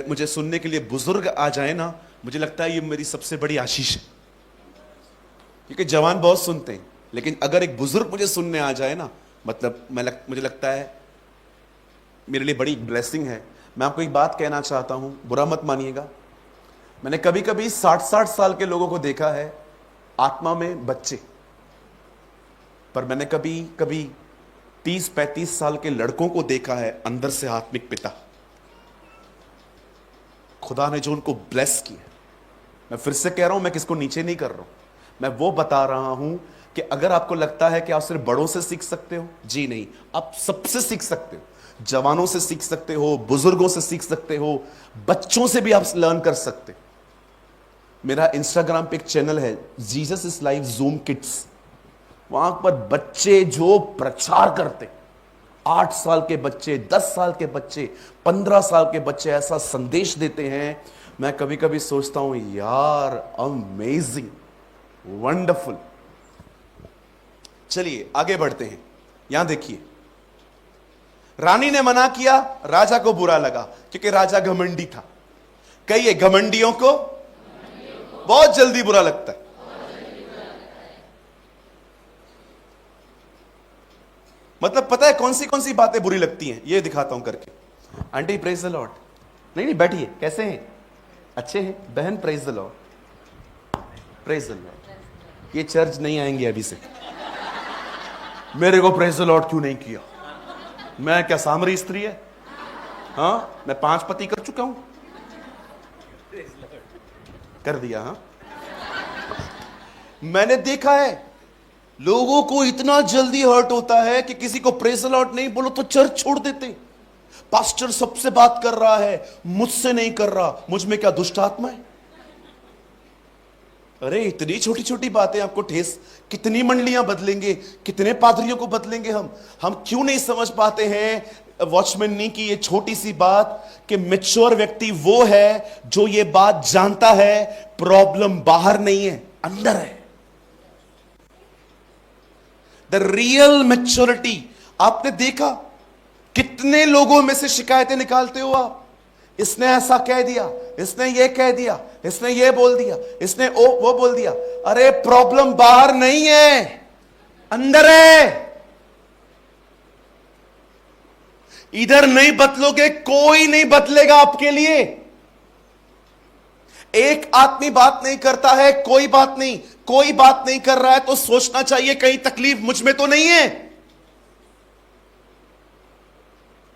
मुझे सुनने के लिए बुजुर्ग आ जाए ना, मुझे लगता है ये मेरी सबसे बड़ी आशीष है, क्योंकि जवान बहुत सुनते हैं, लेकिन अगर एक बुजुर्ग मुझे सुनने आ जाए ना, मतलब मुझे लगता है मेरे लिए बड़ी ब्लेसिंग है। मैं आपको एक बात कहना चाहता हूं, बुरा मत मानिएगा। मैंने कभी कभी 60-60 साल के लोगों को देखा है आत्मा में बच्चे, पर मैंने कभी कभी 30-35 साल के लड़कों को देखा है अंदर से आत्मिक पिता। खुदा ने जो उनको ब्लेस किया। मैं फिर से कह रहा हूं, मैं किसको नीचे नहीं कर रहा हूं, मैं वो बता रहा हूं कि अगर आपको लगता है कि आप सिर्फ बड़ों से सीख सकते हो, जी नहीं, आप सबसे सीख सकते हो। जवानों से सीख सकते हो, बुजुर्गों से सीख सकते हो, बच्चों से भी आप लर्न कर सकते हो। मेरा इंस्टाग्राम पे एक चैनल है, Jesus is life zoom kids. वहां पर बच्चे जो प्रचार करते, 8 साल के बच्चे, 10 साल के बच्चे, 15 साल के बच्चे ऐसा संदेश देते हैं, मैं कभी कभी सोचता हूं यार, अमेजिंग, वंडरफुल। चलिए आगे बढ़ते हैं। यहां देखिए, रानी ने मना किया, राजा को बुरा लगा क्योंकि राजा घमंडी था। कहिए, घमंडियों को बहुत जल्दी बुरा लगता है। मतलब पता है कौन सी बातें बुरी लगती हैं, ये दिखाता हूं करके। Aunty praise the Lord. नहीं बैठिए, कैसे हैं? अच्छे हैं बहन, praise the Lord, praise the Lord. ये चर्च नहीं आएंगे अभी से। मेरे को प्रेज द लॉर्ड क्यों नहीं किया? मैं क्या सामरी स्त्री है? हाँ, मैं 5 पति कर चुका हूं। कर दिया। हाँ, मैंने देखा है लोगों को इतना जल्दी हर्ट होता है कि किसी को प्रेज द लॉर्ड नहीं बोलो तो चर्च छोड़ देते। पास्टर सबसे बात कर रहा है, मुझसे नहीं कर रहा, मुझ में क्या दुष्ट आत्मा है? अरे इतनी छोटी छोटी बातें आपको ठेस, कितनी मंडलियां बदलेंगे, कितने पादरियों को बदलेंगे हम क्यों नहीं समझ पाते हैं वॉचमैन नी की ये छोटी सी बात कि मैच्योर व्यक्ति वो है जो ये बात जानता है प्रॉब्लम बाहर नहीं है, अंदर है। The real maturity. आपने देखा कितने लोगों में से शिकायतें निकालते हो आप? इसने ऐसा कह दिया, इसने ये कह दिया, इसने ये बोल दिया, इसने वो बोल दिया। अरे प्रॉब्लम बाहर नहीं है, अंदर है। इधर नहीं बदलोगे कोई नहीं बदलेगा आपके लिए। एक आदमी बात नहीं करता है, कोई बात नहीं, कोई बात नहीं कर रहा है तो सोचना चाहिए कहीं तकलीफ मुझ में तो नहीं है।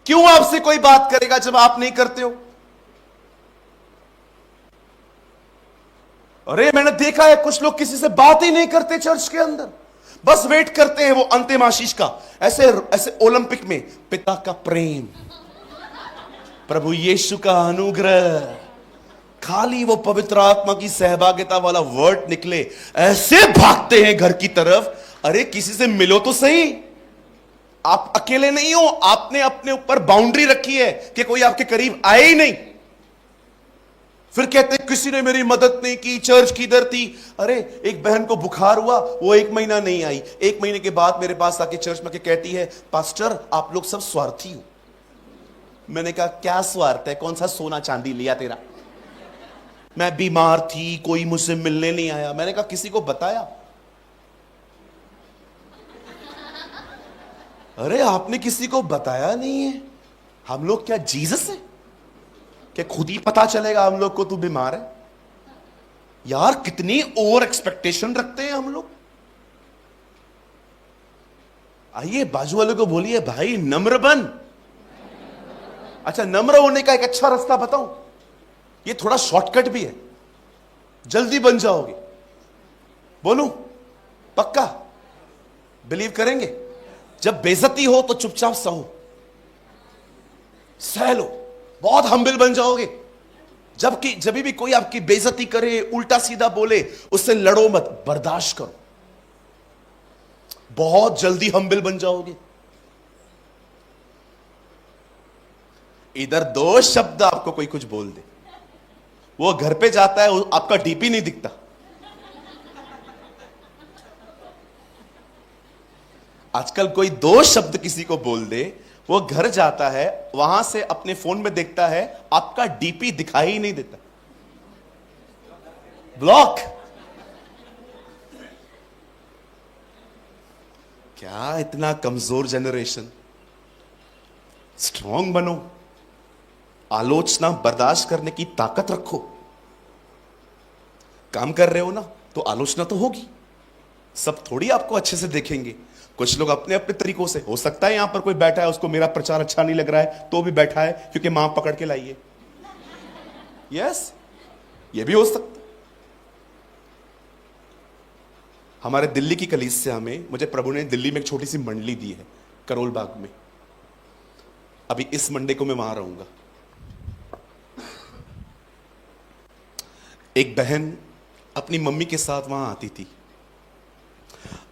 क्यों आपसे कोई बात करेगा जब आप नहीं करते हो? अरे मैंने देखा है कुछ लोग किसी से बात ही नहीं करते चर्च के अंदर, बस वेट करते हैं वो अंतिम आशीष का। ऐसे ऐसे ओलंपिक में पिता का प्रेम, प्रभु यीशु का अनुग्रह, खाली वो पवित्र आत्मा की सहभागिता वाला वर्ड निकले, ऐसे भागते हैं घर की तरफ। अरे किसी से मिलो तो सही। आप अकेले नहीं हो, आपने अपने ऊपर बाउंड्री रखी है कि कोई आपके करीब आए ही नहीं। फिर कहते हैं किसी ने मेरी मदद नहीं की, चर्च किधर थी? अरे एक बहन को बुखार हुआ, वो 1 महीना नहीं आई। 1 महीने के बाद मेरे पास आके चर्च में कहती है, पास्टर आप लोग सब स्वार्थी हो। मैंने कहा क्या स्वार्थ है? कौन सा सोना चांदी लिया तेरा? मैं बीमार थी, कोई मुझसे मिलने नहीं आया। मैंने कहा किसी को बताया? अरे आपने किसी को बताया नहीं है। हम लोग क्या जीसस है कि खुद ही पता चलेगा हम लोग को तू बीमार है? यार कितनी ओवर एक्सपेक्टेशन रखते हैं हम लोग। आइए बाजू वाले को बोलिए, भाई नम्र बन। अच्छा, नम्र होने का एक अच्छा रास्ता बताऊं, ये थोड़ा शॉर्टकट भी है, जल्दी बन जाओगे। बोलूं? पक्का बिलीव करेंगे? जब बेइज्जती हो तो चुपचाप सहो, सह लो, बहुत हम्बिल बन जाओगे। जबकि जब भी कोई आपकी बेइज्जती करे, उल्टा सीधा बोले, उससे लड़ो मत, बर्दाश्त करो, बहुत जल्दी हम्बिल बन जाओगे। इधर 2 शब्द आपको कोई कुछ बोल दे, वो घर पे जाता है, आपका डीपी नहीं दिखता। आजकल कोई 2 शब्द किसी को बोल दे, वो घर जाता है, वहां से अपने फोन में देखता है, आपका डीपी दिखाई ही नहीं देता, ब्लॉक। क्या इतना कमजोर जनरेशन। स्ट्रांग बनो, आलोचना बर्दाश्त करने की ताकत रखो। काम कर रहे हो ना तो आलोचना तो होगी, सब थोड़ी आपको अच्छे से देखेंगे। कुछ लोग अपने अपने तरीकों से, हो सकता है यहां पर कोई बैठा है उसको मेरा प्रचार अच्छा नहीं लग रहा है तो भी बैठा है क्योंकि मां पकड़ के लाई है। यस, ये भी हो सकता। हमारे दिल्ली की कलीसिया में, मुझे प्रभु ने दिल्ली में एक छोटी सी मंडली दी है करोल बाग में। अभी इस मंडे को मैं वहां रहूंगा। एक बहन अपनी मम्मी के साथ वहां आती थी।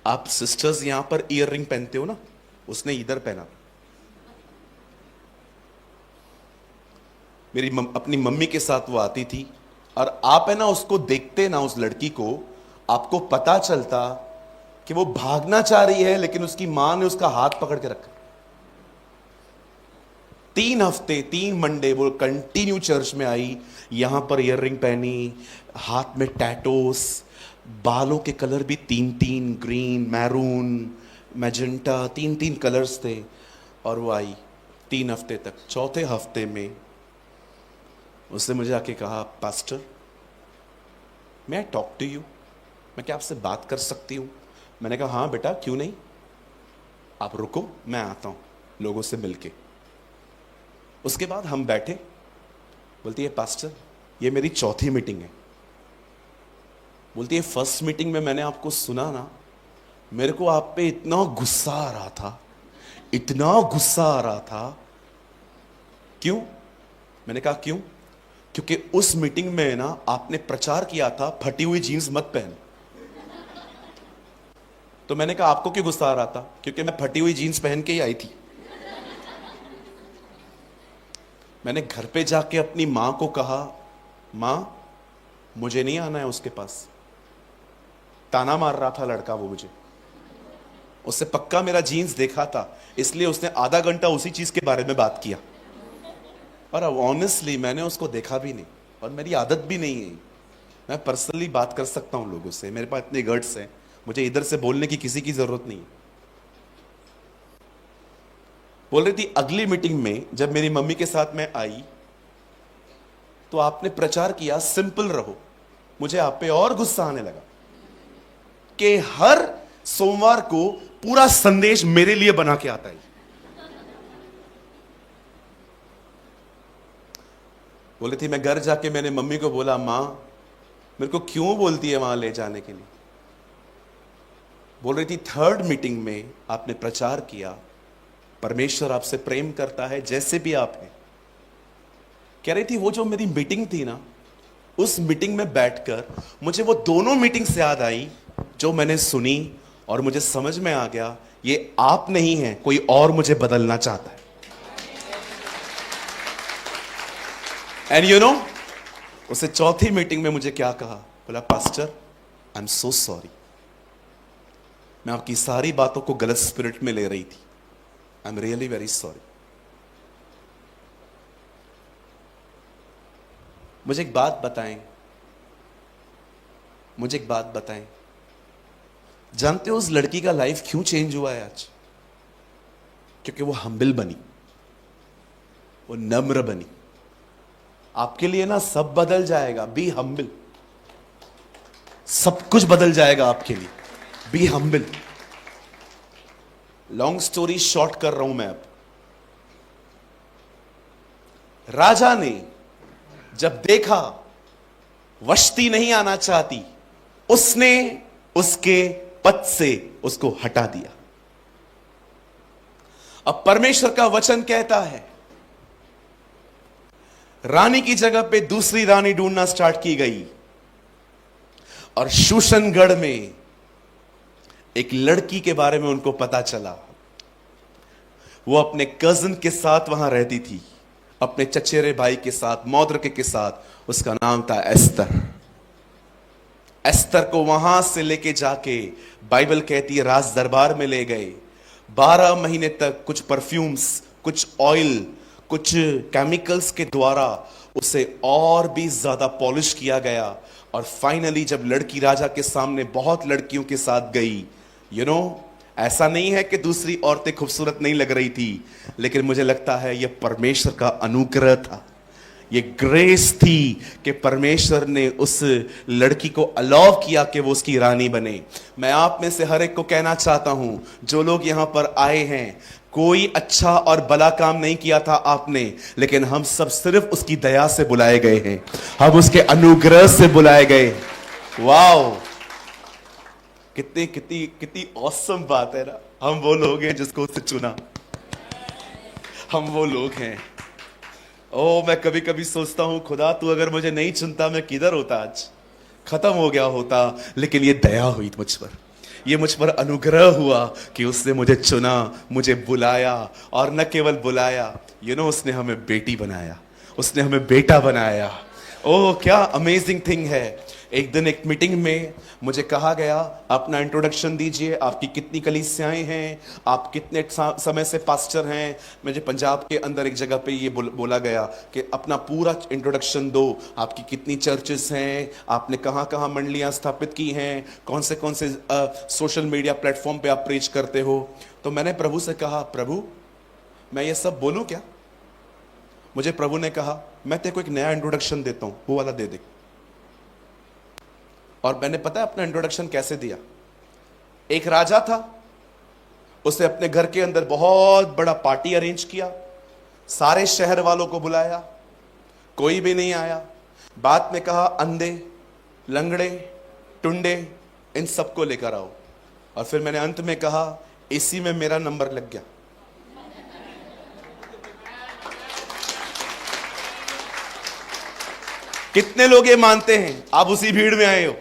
आप सिस्टर्स यहां पर ईयर रिंग पहनते हो ना, उसने इधर पहना। अपनी मम्मी के साथ वो आती थी, और आप है ना उसको देखते ना, उस लड़की को, आपको पता चलता कि वो भागना चाह रही है, लेकिन उसकी मां ने उसका हाथ पकड़ के रखा। 3 हफ्ते 3 मंडे वो कंटिन्यू चर्च में आई, यहां पर ईयररिंग पहनी, हाथ में टैटोस, बालों के कलर भी 3 ग्रीन, मैरून, मैजेंटा, 3 कलर्स थे। और वो आई 3 हफ्ते तक। चौथे हफ्ते में उसने मुझे आके कहा, पास्टर मैं आई टॉक टू यू, मैं क्या आपसे बात कर सकती हूं? मैंने कहा हाँ बेटा, क्यों नहीं, आप रुको मैं आता हूं लोगों से मिलके। उसके बाद हम बैठे। बोलती है पास्टर ये मेरी चौथी मीटिंग है। बोलती है फर्स्ट मीटिंग में मैंने आपको सुना ना, मेरे को आप पे इतना गुस्सा आ रहा था, इतना गुस्सा आ रहा था। क्यों? मैंने कहा क्यों? क्योंकि उस मीटिंग में ना आपने प्रचार किया था फटी हुई जीन्स मत पहन। तो मैंने कहा आपको क्यों गुस्सा आ रहा था? क्योंकि मैं फटी हुई जीन्स पहन के ही आई थी। मैंने घर पे जाके अपनी मां को कहा, मां मुझे नहीं आना है उसके पास। ताना मार रहा था लड़का वो मुझे, उससे पक्का मेरा जीन्स देखा था, इसलिए उसने आधा घंटा उसी चीज के बारे में बात किया। और ऑनेस्टली मैंने उसको देखा भी नहीं, और मेरी आदत भी नहीं है। मैं पर्सनली बात कर सकता हूं लोगों से, मेरे पास इतने गट्स हैं, मुझे इधर से बोलने की किसी की जरूरत नहीं। बोल रही थी अगली मीटिंग में जब मेरी मम्मी के साथ मैं आई तो आपने प्रचार किया सिंपल रहो। मुझे आप पे और गुस्सा आने लगा कि हर सोमवार को पूरा संदेश मेरे लिए बना के आता है। बोली थी मैं घर जाके मैंने मम्मी को बोला, मां मेरे को क्यों बोलती है वहां ले जाने के लिए? बोल रही थी थर्ड मीटिंग में आपने प्रचार किया परमेश्वर आपसे प्रेम करता है जैसे भी आप हैं। कह रही थी वो जो मेरी मीटिंग थी ना, उस मीटिंग में बैठकर मुझे वो दोनों मीटिंग्स याद आई जो मैंने सुनी, और मुझे समझ में आ गया ये आप नहीं है, कोई और मुझे बदलना चाहता है। एंड यू नो उसे चौथी मीटिंग में मुझे क्या कहा? बोला pastor I am so sorry, मैं आपकी सारी बातों को गलत स्पिरिट में ले रही थी, I am really very sorry. मुझे एक बात बताएं, मुझे एक बात बताएं, जानते हो उस लड़की का लाइफ क्यों चेंज हुआ है आज? क्योंकि वो हम्बल बनी, वो नम्र बनी। आपके लिए ना सब बदल जाएगा, बी हम्बल, सब कुछ बदल जाएगा आपके लिए, be humble. Long story short कर रहा हूं मैं अब। राजा ने जब देखा वश्ती नहीं आना चाहती, उसने उसके पद से उसको हटा दिया। अब परमेश्वर का वचन कहता है रानी की जगह पे दूसरी रानी ढूंढना स्टार्ट की गई, और शूशनगढ़ में एक लड़की के बारे में उनको पता चला। वो अपने कजिन के साथ वहां रहती थी, अपने चचेरे भाई के साथ, मौद्रके के साथ। उसका नाम था एस्तर। एस्तर को वहां से लेके जाके बाइबल कहती है राज दरबार में ले गए। 12 महीने तक कुछ परफ्यूम्स, कुछ ऑयल, कुछ केमिकल्स के द्वारा उसे और भी ज्यादा पॉलिश किया गया। और फाइनली जब लड़की राजा के सामने बहुत लड़कियों के साथ गई, यू नो ऐसा नहीं है कि दूसरी औरतें खूबसूरत नहीं लग रही थी, लेकिन मुझे लगता है यह परमेश्वर का अनुग्रह था, ये ग्रेस थी कि परमेश्वर ने उस लड़की को अलाउ किया कि वो उसकी रानी बने। मैं आप में से हर एक को कहना चाहता हूं, जो लोग यहां पर आए हैं, कोई अच्छा और भला काम नहीं किया था आपने, लेकिन हम सब सिर्फ उसकी दया से बुलाए गए हैं, हम उसके अनुग्रह से बुलाए गए। वाओ, कितनी कितनी कितनी ऑसम बात है ना। हम वो लोग हैं जिसको उसने चुना, हम वो लोग हैं। ओ मैं कभी कभी सोचता हूं खुदा तू अगर मुझे नहीं चुनता मैं किधर होता, आज खत्म हो गया होता। लेकिन ये दया हुई मुझ पर, ये मुझ पर अनुग्रह हुआ कि उसने मुझे चुना, मुझे बुलाया, और न केवल बुलाया, यू नो उसने हमें बेटी बनाया, उसने हमें बेटा बनाया, ओह क्या अमेजिंग थिंग है। एक दिन एक मीटिंग में मुझे कहा गया, अपना इंट्रोडक्शन दीजिए, आपकी कितनी कलीसियाएं हैं, आप कितने समय से पास्टर हैं। मुझे पंजाब के अंदर एक जगह पे ये बोला गया कि अपना पूरा इंट्रोडक्शन दो, आपकी कितनी चर्चेस हैं, आपने कहाँ कहाँ मंडलियाँ स्थापित की हैं, कौन से सोशल मीडिया प्लेटफॉर्म पे आप प्रीच करते हो। तो मैंने प्रभु से कहा, प्रभु मैं ये सब बोलूँ क्या? मुझे प्रभु ने कहा, मैं तेरे को एक नया इंट्रोडक्शन देता हूं, वो वाला दे दे। और मैंने पता है अपना इंट्रोडक्शन कैसे दिया। एक राजा था, उसने अपने घर के अंदर बहुत बड़ा पार्टी अरेंज किया, सारे शहर वालों को बुलाया, कोई भी नहीं आया। बाद में कहा अंधे, लंगड़े, टुंडे, इन सबको लेकर आओ। और फिर मैंने अंत में कहा, इसी में मेरा नंबर लग गया। कितने लोग ये मानते हैं? आप उसी भीड़ में आए हो।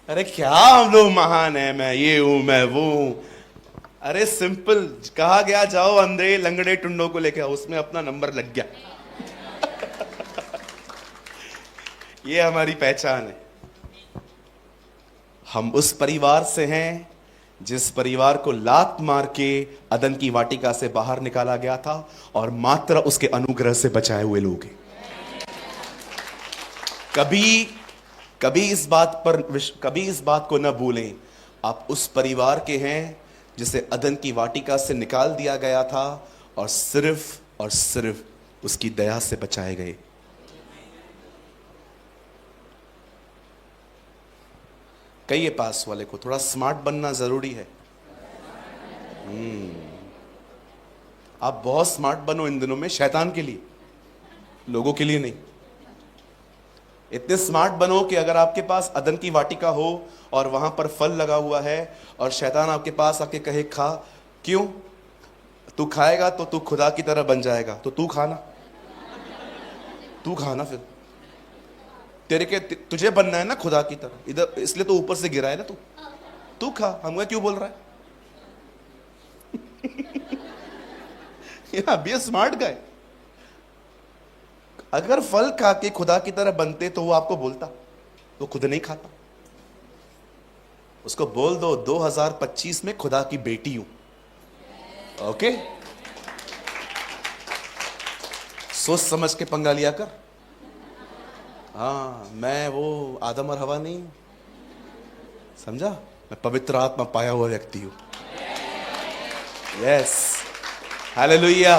अरे क्या हम लोग महान है, मैं ये हूं, मैं वो हूं। अरे सिंपल कहा गया, जाओ अंधे लंगड़े टुंडों को लेके आओ, उसमें अपना नंबर लग गया। ये हमारी पहचान है। हम उस परिवार से हैं जिस परिवार को लात मार के अदन की वाटिका से बाहर निकाला गया था और मात्र उसके अनुग्रह से बचाए हुए लोग हैं। कभी इस बात को न भूलें, आप उस परिवार के हैं जिसे अदन की वाटिका से निकाल दिया गया था और सिर्फ उसकी दया से बचाए गए। कहिए पास वाले को, थोड़ा स्मार्ट बनना जरूरी है। आप बहुत स्मार्ट बनो इन दिनों में, शैतान के लिए, लोगों के लिए नहीं। इतने स्मार्ट बनो कि अगर आपके पास अदन की वाटिका हो और वहां पर फल लगा हुआ है और शैतान आपके पास आके कहे खा, क्यों? तू खाएगा तो तू खुदा की तरह बन जाएगा, तो तू खाना फिर तुझे बनना है ना खुदा की तरह, इधर इसलिए तो ऊपर से गिरा है ना तू खा। हमें क्यों बोल रहा है? Be smart guy. अगर फल खा के खुदा की तरह बनते तो वो आपको बोलता, वो खुद नहीं खाता। उसको बोल दो 2025 में खुदा की बेटी हूं। ओके, सोच समझ के पंगा लिया कर। हाँ, मैं वो आदम और हवा नहीं हूं, समझा? मैं पवित्र आत्मा पाया हुआ व्यक्ति हूं। Yes, hallelujah.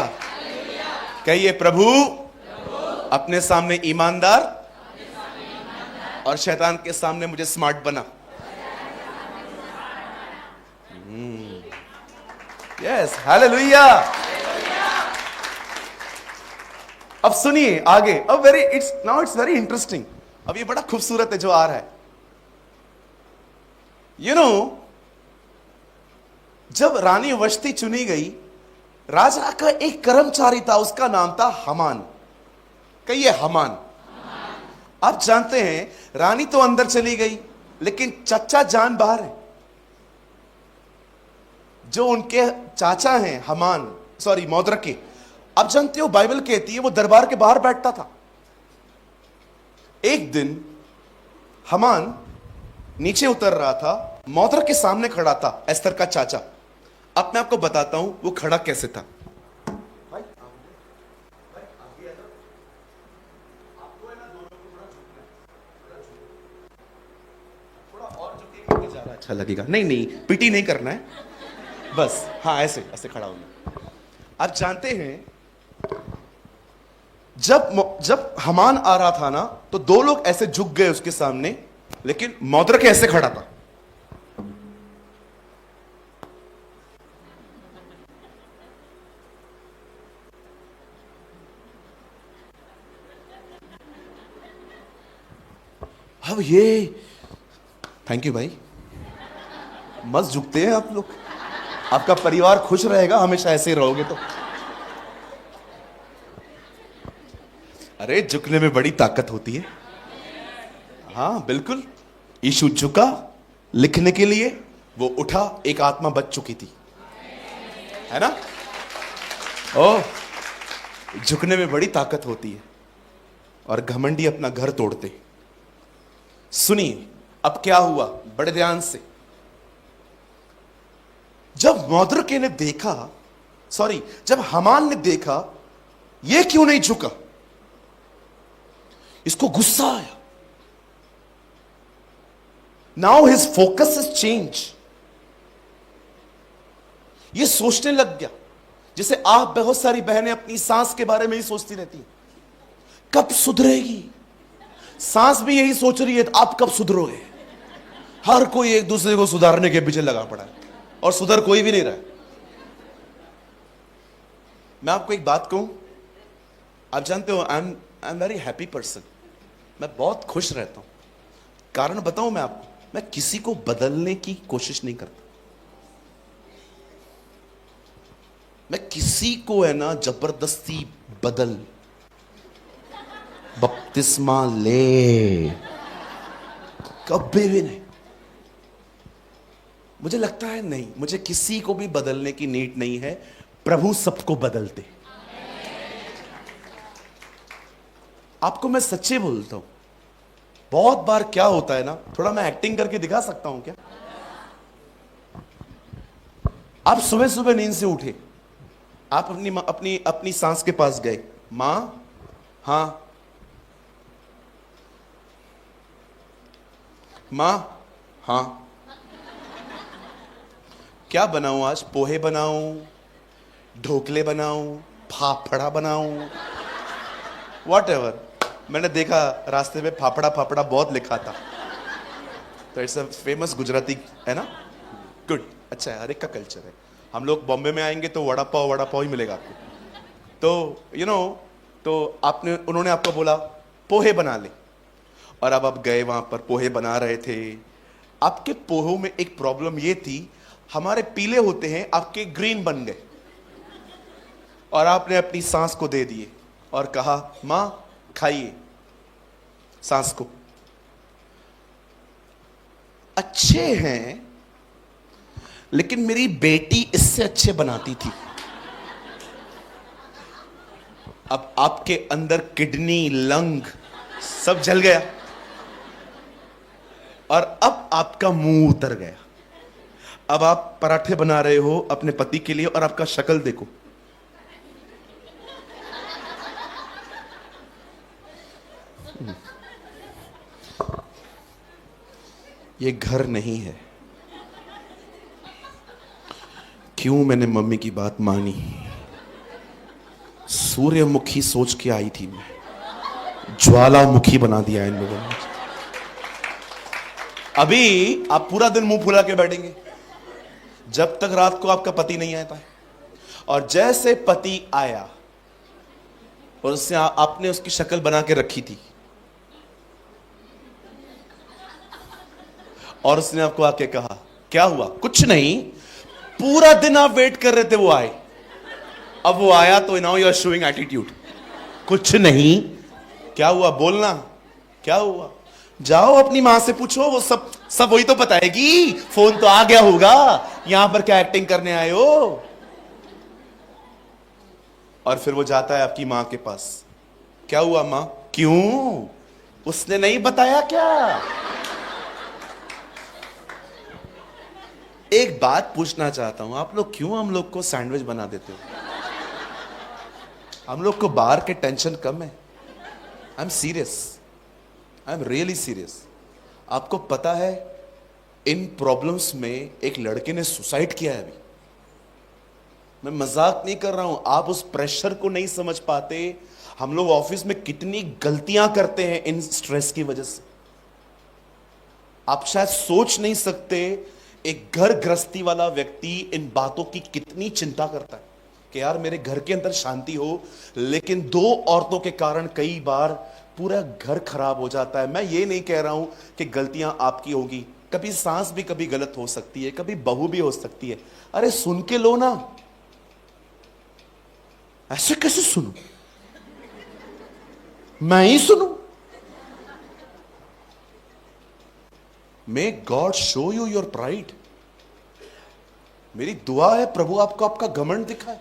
कहिए, प्रभु अपने सामने ईमानदार और शैतान के सामने मुझे स्मार्ट बना। Yes, hallelujah. अब सुनिए आगे। अब इट्स वेरी इंटरेस्टिंग। अब ये बड़ा खूबसूरत है जो आ रहा है। जब रानी वष्टी चुनी गई, राजा का एक कर्मचारी था, उसका नाम था हमान। कहिए हमान। आप जानते हैं रानी तो अंदर चली गई, लेकिन चचा जान बाहर है। जो उनके चाचा हैं हमान, सॉरी मौद्रके, आप जानते हो बाइबल कहती है वो दरबार के बाहर बैठता था। एक दिन हमान नीचे उतर रहा था, मौद्रक के सामने खड़ा था, एस्तर का चाचा। अब मैं आपको बताता हूं वो खड़ा कैसे था। अच्छा लगेगा। नहीं, पीटी नहीं करना है, बस हाँ ऐसे ऐसे खड़ा होना। आप जानते हैं जब हमान आ रहा था ना, तो दो लोग ऐसे झुक गए उसके सामने, लेकिन मौद्रक ऐसे खड़ा था। अब ये थैंक यू भाई, मस्त झुकते हैं आप लोग। आपका परिवार खुश रहेगा, हमेशा ऐसे ही रहोगे तो। अरे झुकने में बड़ी ताकत होती है। हाँ बिल्कुल, यीशु झुका लिखने के लिए, वो उठा, एक आत्मा बच चुकी थी, है ना? ओ, झुकने में बड़ी ताकत होती है। और घमंडी अपना घर तोड़ते। सुनिए अब क्या हुआ, बड़े ध्यान से। जब मौद्रिके ने देखा, जब हामान ने देखा ये क्यों नहीं झुका, इसको गुस्सा आया। Now his focus is change. ये सोचने लग गया जैसे आप बहुत सारी बहनें अपनी सास के बारे में ही सोचती रहती हैं, कब सुधरेगी। सास भी यही सोच रही है आप कब सुधरोगे। हर कोई एक दूसरे को सुधारने के पीछे लगा पड़ा है और सुधर कोई भी नहीं रहा है। मैं आपको एक बात कहूं, आप जानते हो I am very happy person. मैं बहुत खुश रहता हूं। कारण बताऊं मैं आपको, मैं किसी को बदलने की कोशिश नहीं करता। मैं किसी को है ना जबरदस्ती बपतिस्मा ले, कभी भी नहीं। मुझे लगता है नहीं, मुझे किसी को भी बदलने की नीड नहीं है। प्रभु सबको बदलते। आपको मैं सच्चे बोलता हूं, बहुत बार क्या होता है ना, थोड़ा मैं एक्टिंग करके दिखा सकता हूं क्या। आप सुबह सुबह नींद से उठे, आप अपनी सांस के पास गए, मां, हां मां, हां, क्या बनाऊं आज, पोहे बनाऊं, ढोकले बनाऊं, फाफड़ा बनाऊं, वॉटएवर। मैंने देखा रास्ते में फाफड़ा फाफड़ा बहुत लिखा था, तो इट्स अ फेमस गुजराती है ना, गुड, अच्छा है, हर एक का कल्चर है। हम लोग बॉम्बे में आएंगे तो वड़ा पाव ही मिलेगा आपको। तो तो उन्होंने आपको बोला पोहे बना ले, और अब आप गए वहां पर, पोहे बना रहे थे। आपके पोहों में एक प्रॉब्लम ये थी, हमारे पीले होते हैं, आपके ग्रीन बन गए, और आपने अपनी सांस को दे दिए और कहा मां खाइए सांस को। अच्छे हैं, लेकिन मेरी बेटी इससे अच्छे बनाती थी। अब आपके अंदर किडनी, लंग सब जल गया, और अब आपका मुंह उतर गया। अब आप पराठे बना रहे हो अपने पति के लिए, और आपका शक्ल देखो, ये घर नहीं है। क्यों मैंने मम्मी की बात मानी। सूर्यमुखी सोच के आई थी मैं, ज्वालामुखी बना दिया इन लोगों ने। अभी आप पूरा दिन मुंह फुला के बैठेंगे जब तक रात को आपका पति नहीं आता है, और जैसे पति आया और उससे आपने उसकी शक्ल बना के रखी थी, और उसने आपको आके कहा क्या हुआ, कुछ नहीं, पूरा दिन आप वेट कर रहे थे वो आए, अब वो आया तो now you are showing attitude. कुछ नहीं, क्या हुआ, बोलना क्या हुआ। जाओ अपनी मां से पूछो, वो सब वही तो बताएगी। फोन तो आ गया होगा, यहां पर क्या एक्टिंग करने आए हो। और फिर वो जाता है आपकी मां के पास, क्या हुआ मां, क्यों, उसने नहीं बताया क्या। एक बात पूछना चाहता हूं, आप लोग क्यों हम लोग को सैंडविच बना देते हो। हम लोग को बाहर के टेंशन कम है। I am serious, I am really serious. आपको पता है इन प्रॉब्लम्स में एक लड़के ने सुसाइड किया है अभी। मैं मजाक नहीं कर रहा हूं, आप उस प्रेशर को नहीं समझ पाते। हम लोग ऑफिस में कितनी गलतियां करते हैं इन स्ट्रेस की वजह से, आप शायद सोच नहीं सकते। एक घर गृहस्थी वाला व्यक्ति इन बातों की कितनी चिंता करता है कि यार मेरे घर के अंदर शांति हो, लेकिन दो औरतों के कारण कई बार पूरा घर खराब हो जाता है। मैं ये नहीं कह रहा हूं कि गलतियां आपकी होगी, कभी सास भी कभी गलत हो सकती है, कभी बहू भी हो सकती है। अरे सुन के लो ना, ऐसे कैसे सुनूं, मैं ही सुनूं। May God show you your pride. मेरी दुआ है प्रभु आपको आपका घमंड दिखाए।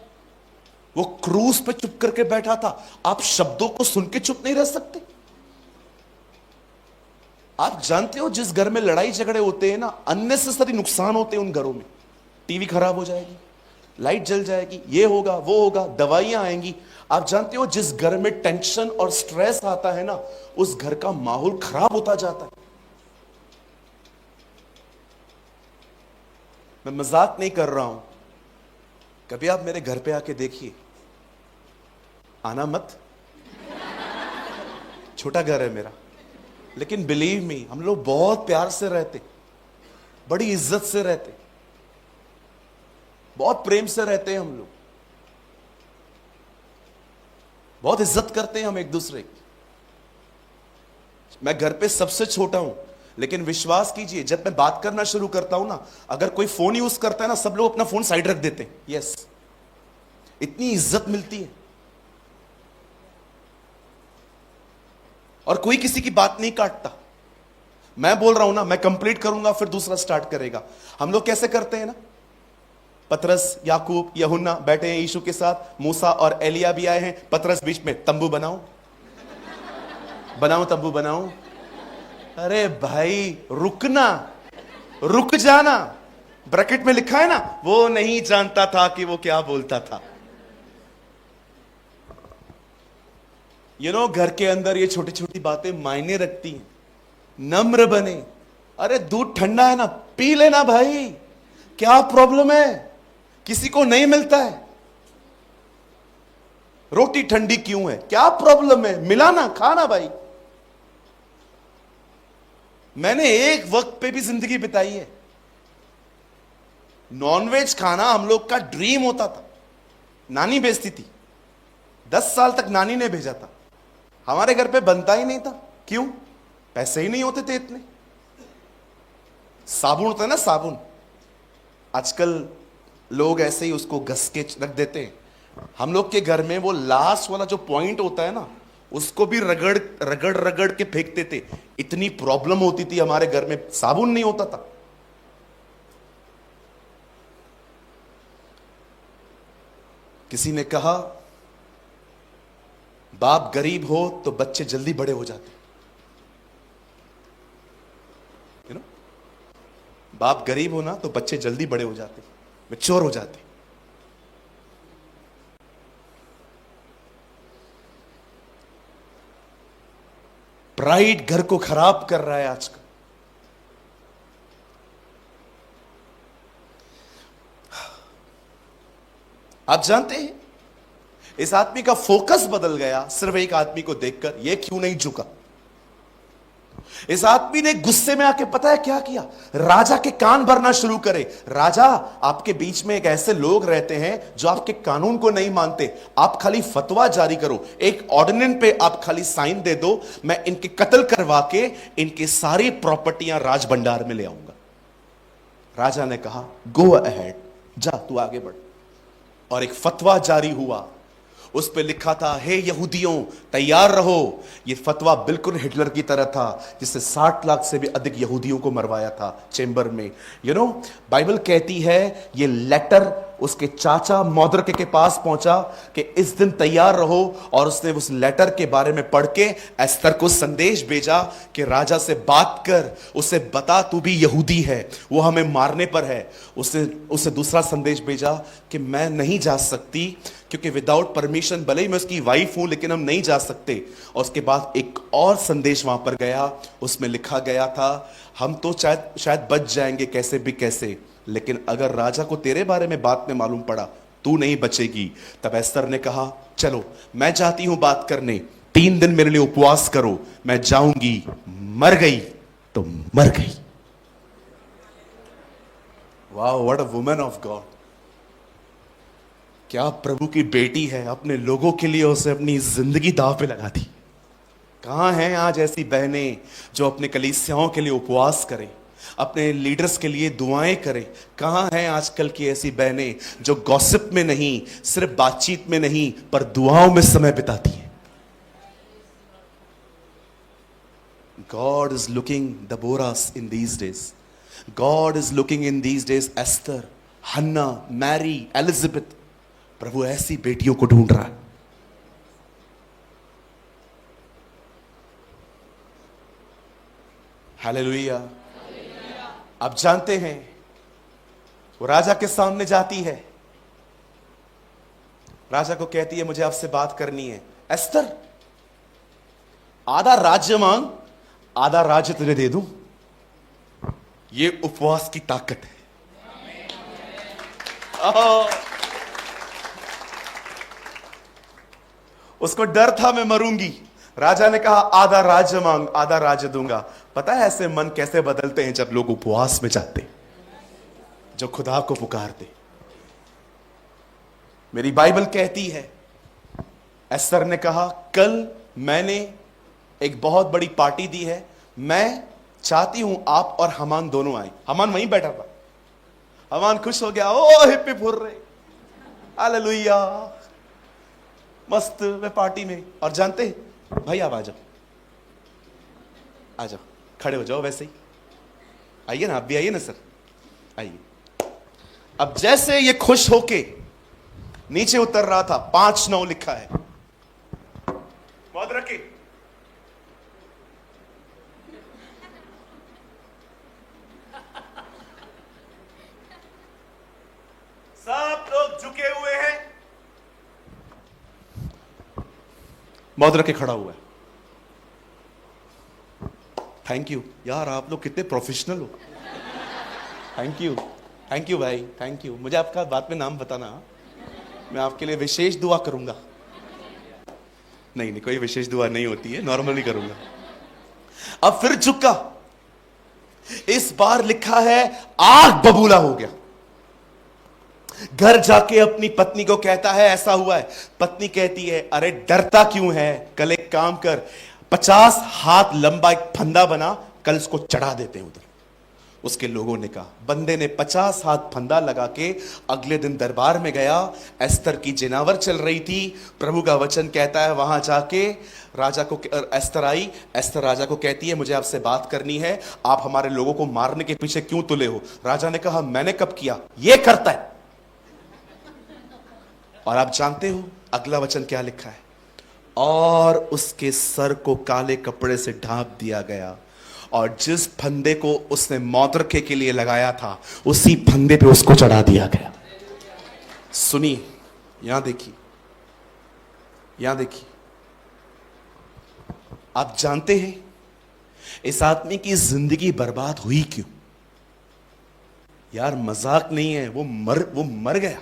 वो क्रूज पे चुप करके बैठा था, आप शब्दों को सुन के चुप नहीं रह सकते। आप जानते हो जिस घर में लड़ाई झगड़े होते हैं ना, अननेसेसरी नुकसान होते हैं उन घरों में। टीवी खराब हो जाएगी, लाइट जल जाएगी, ये होगा वो होगा, दवाइयां आएंगी। आप जानते हो जिस घर में टेंशन और स्ट्रेस आता है ना, उस घर का माहौल खराब होता जाता है। मैं मजाक नहीं कर रहा हूं, कभी आप मेरे घर पे आके देखिए, आना मत, छोटा घर है मेरा, लेकिन बिलीव मी हम लोग बहुत प्यार से रहते, बड़ी इज्जत से रहते, बहुत प्रेम से रहते हैं हम लोग, बहुत इज्जत करते हैं हम एक दूसरे की। मैं घर पे सबसे छोटा हूं, लेकिन विश्वास कीजिए जब मैं बात करना शुरू करता हूं ना, अगर कोई फोन यूज करता है ना, सब लोग अपना फोन साइड रख देते हैं। यस, इतनी इज्जत मिलती है और कोई किसी की बात नहीं काटता। मैं बोल रहा हूं ना, मैं कंप्लीट करूंगा फिर दूसरा स्टार्ट करेगा। हम लोग कैसे करते हैं ना, पतरस, याकूब, यूहन्ना बैठे हैं यीशु के साथ, मूसा और एलिया भी आए हैं, पतरस बीच में, तंबू बनाओ बनाओ तंबू बनाओ। अरे भाई रुकना, रुक जाना। ब्रैकेट में लिखा है ना, वो नहीं जानता था कि वो क्या बोलता था। घर के अंदर ये छोटी छोटी बातें मायने रखती हैं। नम्र बने। अरे दूध ठंडा है ना, पी लेना भाई, क्या प्रॉब्लम है, किसी को नहीं मिलता है। रोटी ठंडी क्यों है, क्या प्रॉब्लम है, मिला ना, खाना भाई। मैंने एक वक्त पे भी जिंदगी बिताई है, नॉनवेज खाना हम लोग का ड्रीम होता था। नानी भेजती थी, 10 साल तक नानी ने भेजा था, हमारे घर पे बनता ही नहीं था। क्यों? पैसे ही नहीं होते थे इतने। साबुन होता है ना, साबुन, आजकल लोग ऐसे ही उसको घस के रख देते हैं। हम लोग के घर में वो लास्ट वाला जो पॉइंट होता है ना, उसको भी रगड़ रगड़ रगड़ के फेंकते थे। इतनी प्रॉब्लम होती थी हमारे घर में, साबुन नहीं होता था। किसी ने कहा बाप गरीब हो तो बच्चे जल्दी बड़े हो जाते। बाप गरीब हो ना तो बच्चे जल्दी बड़े हो जाते, मैच्योर हो जाते। प्राइड घर को खराब कर रहा है आजकल। आप जानते हैं इस आदमी का फोकस बदल गया सिर्फ एक आदमी को देखकर, यह क्यों नहीं झुका। इस आदमी ने गुस्से में आके पता है क्या किया, राजा के कान भरना शुरू करे। राजा, आपके बीच में एक ऐसे लोग रहते हैं जो आपके कानून को नहीं मानते, आप खाली फतवा जारी करो, एक ऑर्डिनेंस पे आप खाली साइन दे दो, मैं इनके कत्ल करवा के इनकी सारी प्रॉपर्टियां राज भंडार में ले आऊंगा। राजा ने कहा गो अहेड, जा तू आगे बढ़। और एक फतवा जारी हुआ, उस पे लिखा था, हे यहूदियों तैयार रहो। ये फतवा बिल्कुल हिटलर की तरह था, जिससे 60 लाख से भी अधिक यहूदियों को मरवाया था चेंबर में। बाइबल कहती है ये लेटर उसके चाचा मौद्रके के पास पहुंचा कि इस दिन तैयार रहो, और उसने उस लेटर के बारे में पढ़ के एस्तर को संदेश भेजा कि राजा से बात कर, उसे बता तू भी यहूदी है, वो हमें मारने पर है। उसे दूसरा संदेश भेजा कि मैं नहीं जा सकती, क्योंकि विदाउट परमिशन, भले ही मैं उसकी वाइफ हूं लेकिन हम नहीं जा सकते। और उसके बाद एक और संदेश वहां पर गया, उसमें लिखा गया था हम तो शायद बच जाएंगे कैसे भी कैसे, लेकिन अगर राजा को तेरे बारे में बात में मालूम पड़ा तू नहीं बचेगी। तब एस्तर ने कहा चलो मैं जाती हूं बात करने, 3 दिन मेरे लिए उपवास करो, मैं जाऊंगी। मर गई तो मर गई। वाह, what a woman of God. क्या प्रभु की बेटी है, अपने लोगों के लिए उसने अपनी जिंदगी दांव पे लगा दी। कहां हैं आज ऐसी बहनें जो अपने कलीसियाओं के लिए उपवास करें, अपने लीडर्स के लिए दुआएं करें। कहां हैं आजकल की ऐसी बहनें जो गॉसिप में नहीं, सिर्फ बातचीत में नहीं, पर दुआओं में समय बिताती हैं। God is looking Deborahs in these days. God is looking in these days Esther, Hannah, Mary, Elizabeth. प्रभु ऐसी बेटियों को ढूंढ रहा है। हालेलुया। आप जानते हैं वो राजा के सामने जाती है, राजा को कहती है मुझे आपसे बात करनी है। एस्तर, आधा राज्य मांग, आधा राज्य तुझे दे दूं। ये उपवास की ताकत है। उसको डर था मैं मरूंगी। राजा ने कहा आधा राज्य मांग, आधा राज्य दूंगा। पता है ऐसे मन कैसे बदलते हैं जब लोग उपवास में जाते, जो खुदा को पुकारते। मेरी बाइबल कहती है एस्तर ने कहा कल मैंने एक बहुत बड़ी पार्टी दी है, मैं चाहती हूं आप और हमान दोनों आए। हमान वहीं बैठा था। हमान खुश हो गया, ओ हिप्पी फुर्रे, हालेलुया, मस्त वे पार्टी में। और जानते हैं भाई आप आ जाओ, आ जाओ, खड़े हो जाओ, वैसे ही आइए ना, आप भी आइए ना सर, आइए। अब जैसे ये खुश होके नीचे उतर रहा था, 5-9 लिखा है, बहुत रखे, सब लोग झुके हुए हैं, मौत रख के खड़ा हुआ है। थैंक यू यार, आप लोग कितने प्रोफेशनल हो। थैंक यू, थैंक यू भाई, थैंक यू। मुझे आपका बाद में नाम बताना, मैं आपके लिए विशेष दुआ करूंगा। नहीं नहीं, कोई विशेष दुआ नहीं होती है, नॉर्मली करूंगा। अब फिर झुका, इस बार लिखा है आग बबूला हो गया। घर जाके अपनी पत्नी को कहता है ऐसा हुआ है। पत्नी कहती है अरे डरता क्यों है, कल एक काम कर, 50 हाथ लंबा एक फंदा बना, कल इसको चढ़ा देते हैं उधर। उसके लोगों ने कहा, बंदे ने 50 हाथ फंदा लगा के अगले दिन दरबार में गया। एस्तर की जिनावर चल रही थी। प्रभु का वचन कहता है वहां जाके राजा को, एस्तर आई, एस्तर राजा को कहती है मुझे आपसे बात करनी है, आप हमारे लोगों को मारने के पीछे क्यों तुले हो। राजा ने कहा मैंने कब किया, ये करता है। और आप जानते हो अगला वचन क्या लिखा है, और उसके सर को काले कपड़े से ढांप दिया गया, और जिस फंदे को उसने मौत रखे के लिए लगाया था उसी फंदे पे उसको चढ़ा दिया गया। सुनिए, यहां देखिए, यहां देखिए, आप जानते हैं इस आदमी की जिंदगी बर्बाद हुई क्यों? यार मजाक नहीं है, वो मर गया।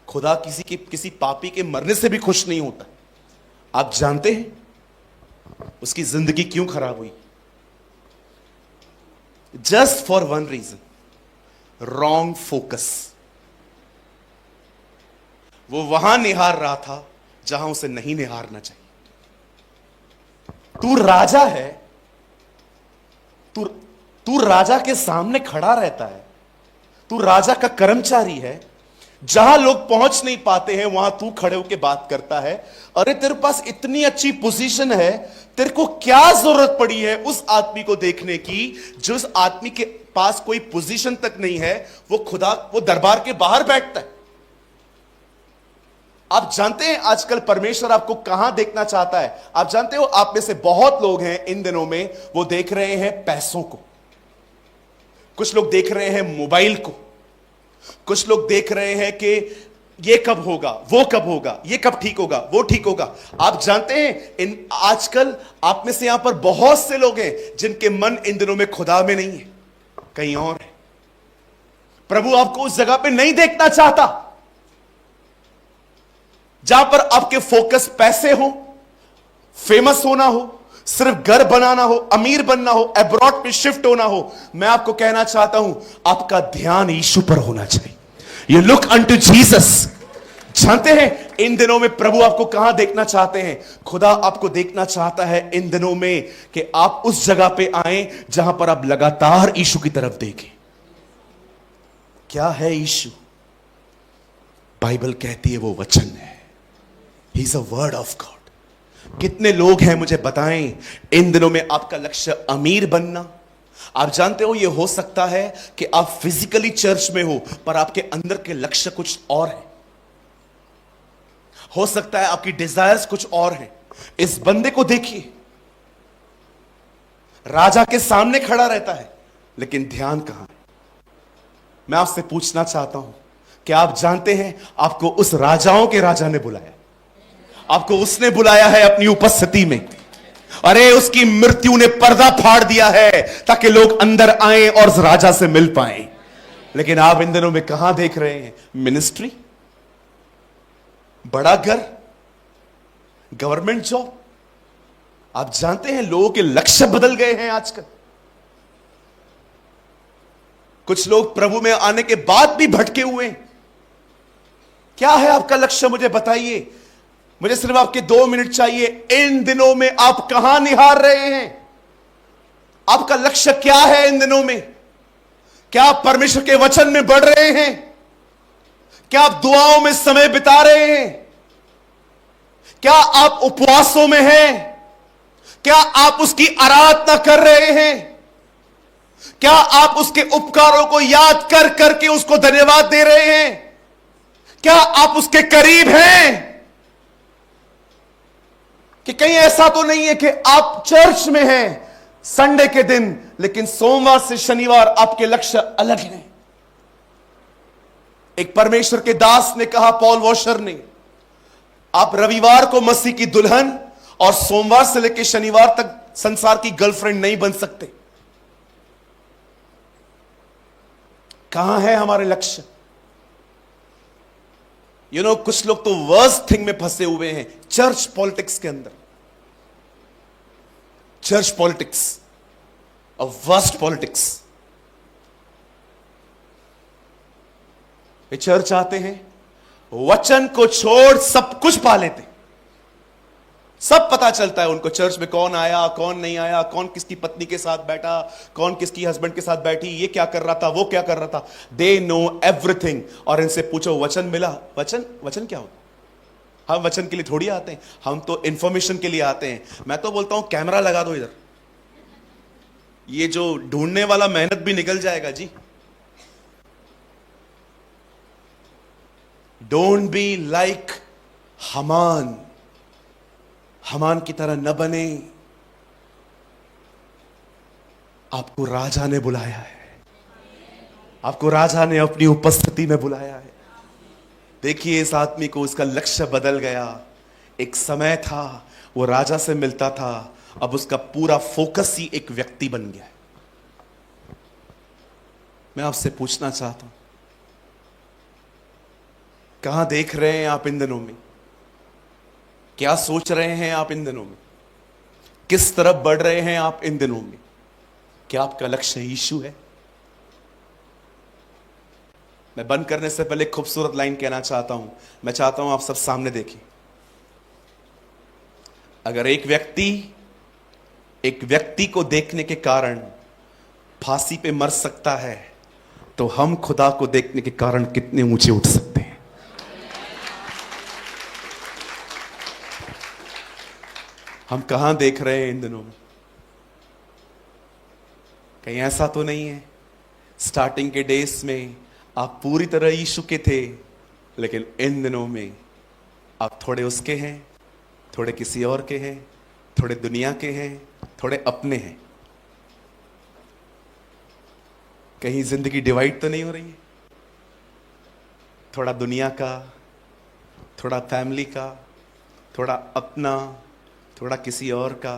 खुदा किसी पापी के मरने से भी खुश नहीं होता। आप जानते हैं उसकी जिंदगी क्यों खराब हुई? Just for one reason, wrong focus. वो वहां निहार रहा था जहां उसे नहीं निहारना चाहिए। तू राजा है, तू राजा के सामने खड़ा रहता है, तू राजा का कर्मचारी है। जहां लोग पहुंच नहीं पाते हैं वहां तू खड़े होकर बात करता है। अरे तेरे पास इतनी अच्छी पोजीशन है, तेरे को क्या जरूरत पड़ी है उस आदमी को देखने की जो उस आदमी के पास कोई पोजीशन तक नहीं है, वो दरबार के बाहर बैठता है। आप जानते हैं आजकल परमेश्वर आपको कहां देखना चाहता है? आप जानते हो आप में से बहुत लोग हैं इन दिनों में वो देख रहे हैं पैसों को, कुछ लोग देख रहे हैं मोबाइल को, कुछ लोग देख रहे हैं कि ये कब होगा, वो कब होगा, ये कब ठीक होगा, वो ठीक होगा। आप जानते हैं आजकल आप में से यहां पर बहुत से लोग हैं जिनके मन इन दिनों में खुदा में नहीं है, कहीं और है। प्रभु आपको उस जगह पे नहीं देखना चाहता जहां पर आपके फोकस पैसे हो, फेमस होना हो, सिर्फ घर बनाना हो, अमीर बनना हो, अब्रॉड पे शिफ्ट होना हो। मैं आपको कहना चाहता हूं आपका ध्यान यीशु पर होना चाहिए। You look unto Jesus. जानते हैं इन दिनों में प्रभु आपको कहां देखना चाहते हैं? खुदा आपको देखना चाहता है इन दिनों में कि आप उस जगह पे आए जहां पर आप लगातार यीशु की तरफ देखें। क्या है यीशु? बाइबल कहती है वो वचन है। He is a word of God. कितने लोग हैं मुझे बताएं इन दिनों में आपका लक्ष्य अमीर बनना? आप जानते हो यह हो सकता है कि आप फिजिकली चर्च में हो पर आपके अंदर के लक्ष्य कुछ और है। हो सकता है आपकी डिजायर्स कुछ और हैं। इस बंदे को देखिए, राजा के सामने खड़ा रहता है, लेकिन ध्यान कहां है? मैं आपसे पूछना चाहता हूं कि आप जानते हैं आपको उस राजाओं के राजा ने बुलाया, आपको उसने बुलाया है अपनी उपस्थिति में। अरे उसकी मृत्यु ने पर्दा फाड़ दिया है ताकि लोग अंदर आए और उस राजा से मिल पाए। लेकिन आप इन दिनों में कहां देख रहे हैं? मिनिस्ट्री, बड़ा घर, गवर्नमेंट जॉब। आप जानते हैं लोगों के लक्ष्य बदल गए हैं आजकल। कुछ लोग प्रभु में आने के बाद भी भटके हुए हैं। क्या है आपका लक्ष्य? मुझे बताइए। मुझे सिर्फ आपके 2 मिनट चाहिए। इन दिनों में आप कहां निहार रहे हैं? आपका लक्ष्य क्या है इन दिनों में? क्या आप परमेश्वर के वचन में बढ़ रहे हैं? क्या आप दुआओं में समय बिता रहे हैं? क्या आप उपवासों में हैं? क्या आप उसकी आराधना कर रहे हैं? क्या आप उसके उपकारों को याद कर करके उसको धन्यवाद दे रहे हैं? क्या आप उसके करीब हैं? कि कहीं ऐसा तो नहीं है कि आप चर्च में हैं संडे के दिन, लेकिन सोमवार से शनिवार आपके लक्ष्य अलग हैं। एक परमेश्वर के दास ने कहा, पॉल वॉशर ने, आप रविवार को मसीह की दुल्हन और सोमवार से लेकर शनिवार तक संसार की गर्लफ्रेंड नहीं बन सकते। कहां है हमारे लक्ष्य? कुछ लोग तो वर्स्ट थिंग में फंसे हुए हैं, चर्च पॉलिटिक्स के अंदर। चर्च पॉलिटिक्स और वर्स्ट पॉलिटिक्स। वे चर्च आते हैं, वचन को छोड़ सब कुछ पा लेते, सब पता चलता है उनको। चर्च में कौन आया, कौन नहीं आया, कौन किसकी पत्नी के साथ बैठा, कौन किसकी हस्बैंड के साथ बैठी, ये क्या कर रहा था, वो क्या कर रहा था। They know everything. और इनसे पूछो वचन मिला? वचन वचन क्या होता? हम वचन के लिए थोड़ी आते हैं, हम तो इंफॉर्मेशन के लिए आते हैं। मैं तो बोलता हूं कैमरा लगा दो इधर, ये जो ढूंढने वाला मेहनत भी निकल जाएगा जी। Don't be like Haman. Haman की तरह न बने। आपको राजा ने बुलाया है, आपको राजा ने अपनी उपस्थिति में बुलाया है। देखिए इस आदमी को, उसका लक्ष्य बदल गया। एक समय था वो राजा से मिलता था, अब उसका पूरा फोकस ही एक व्यक्ति बन गया है। मैं आपसे पूछना चाहता हूं, कहां देख रहे हैं आप इन दिनों में? क्या सोच रहे हैं आप इन दिनों में? किस तरफ बढ़ रहे हैं आप इन दिनों में? क्या आपका लक्ष्य यीशु है? मैं बंद करने से पहले खूबसूरत लाइन कहना चाहता हूं। मैं चाहता हूं आप सब सामने देखें। अगर एक व्यक्ति को देखने के कारण फांसी पे मर सकता है, तो हम खुदा को देखने के कारण कितने ऊंचे उठ सकते हैं। हम कहां देख रहे हैं इन दिनों में? कहीं ऐसा तो नहीं है स्टार्टिंग के डेज में आप पूरी तरह यीशु के थे, लेकिन इन दिनों में आप थोड़े उसके हैं, थोड़े किसी और के हैं, थोड़े दुनिया के हैं, थोड़े अपने हैं? कहीं जिंदगी डिवाइड तो नहीं हो रही है? थोड़ा दुनिया का, थोड़ा फैमिली का, थोड़ा अपना, थोड़ा किसी और का।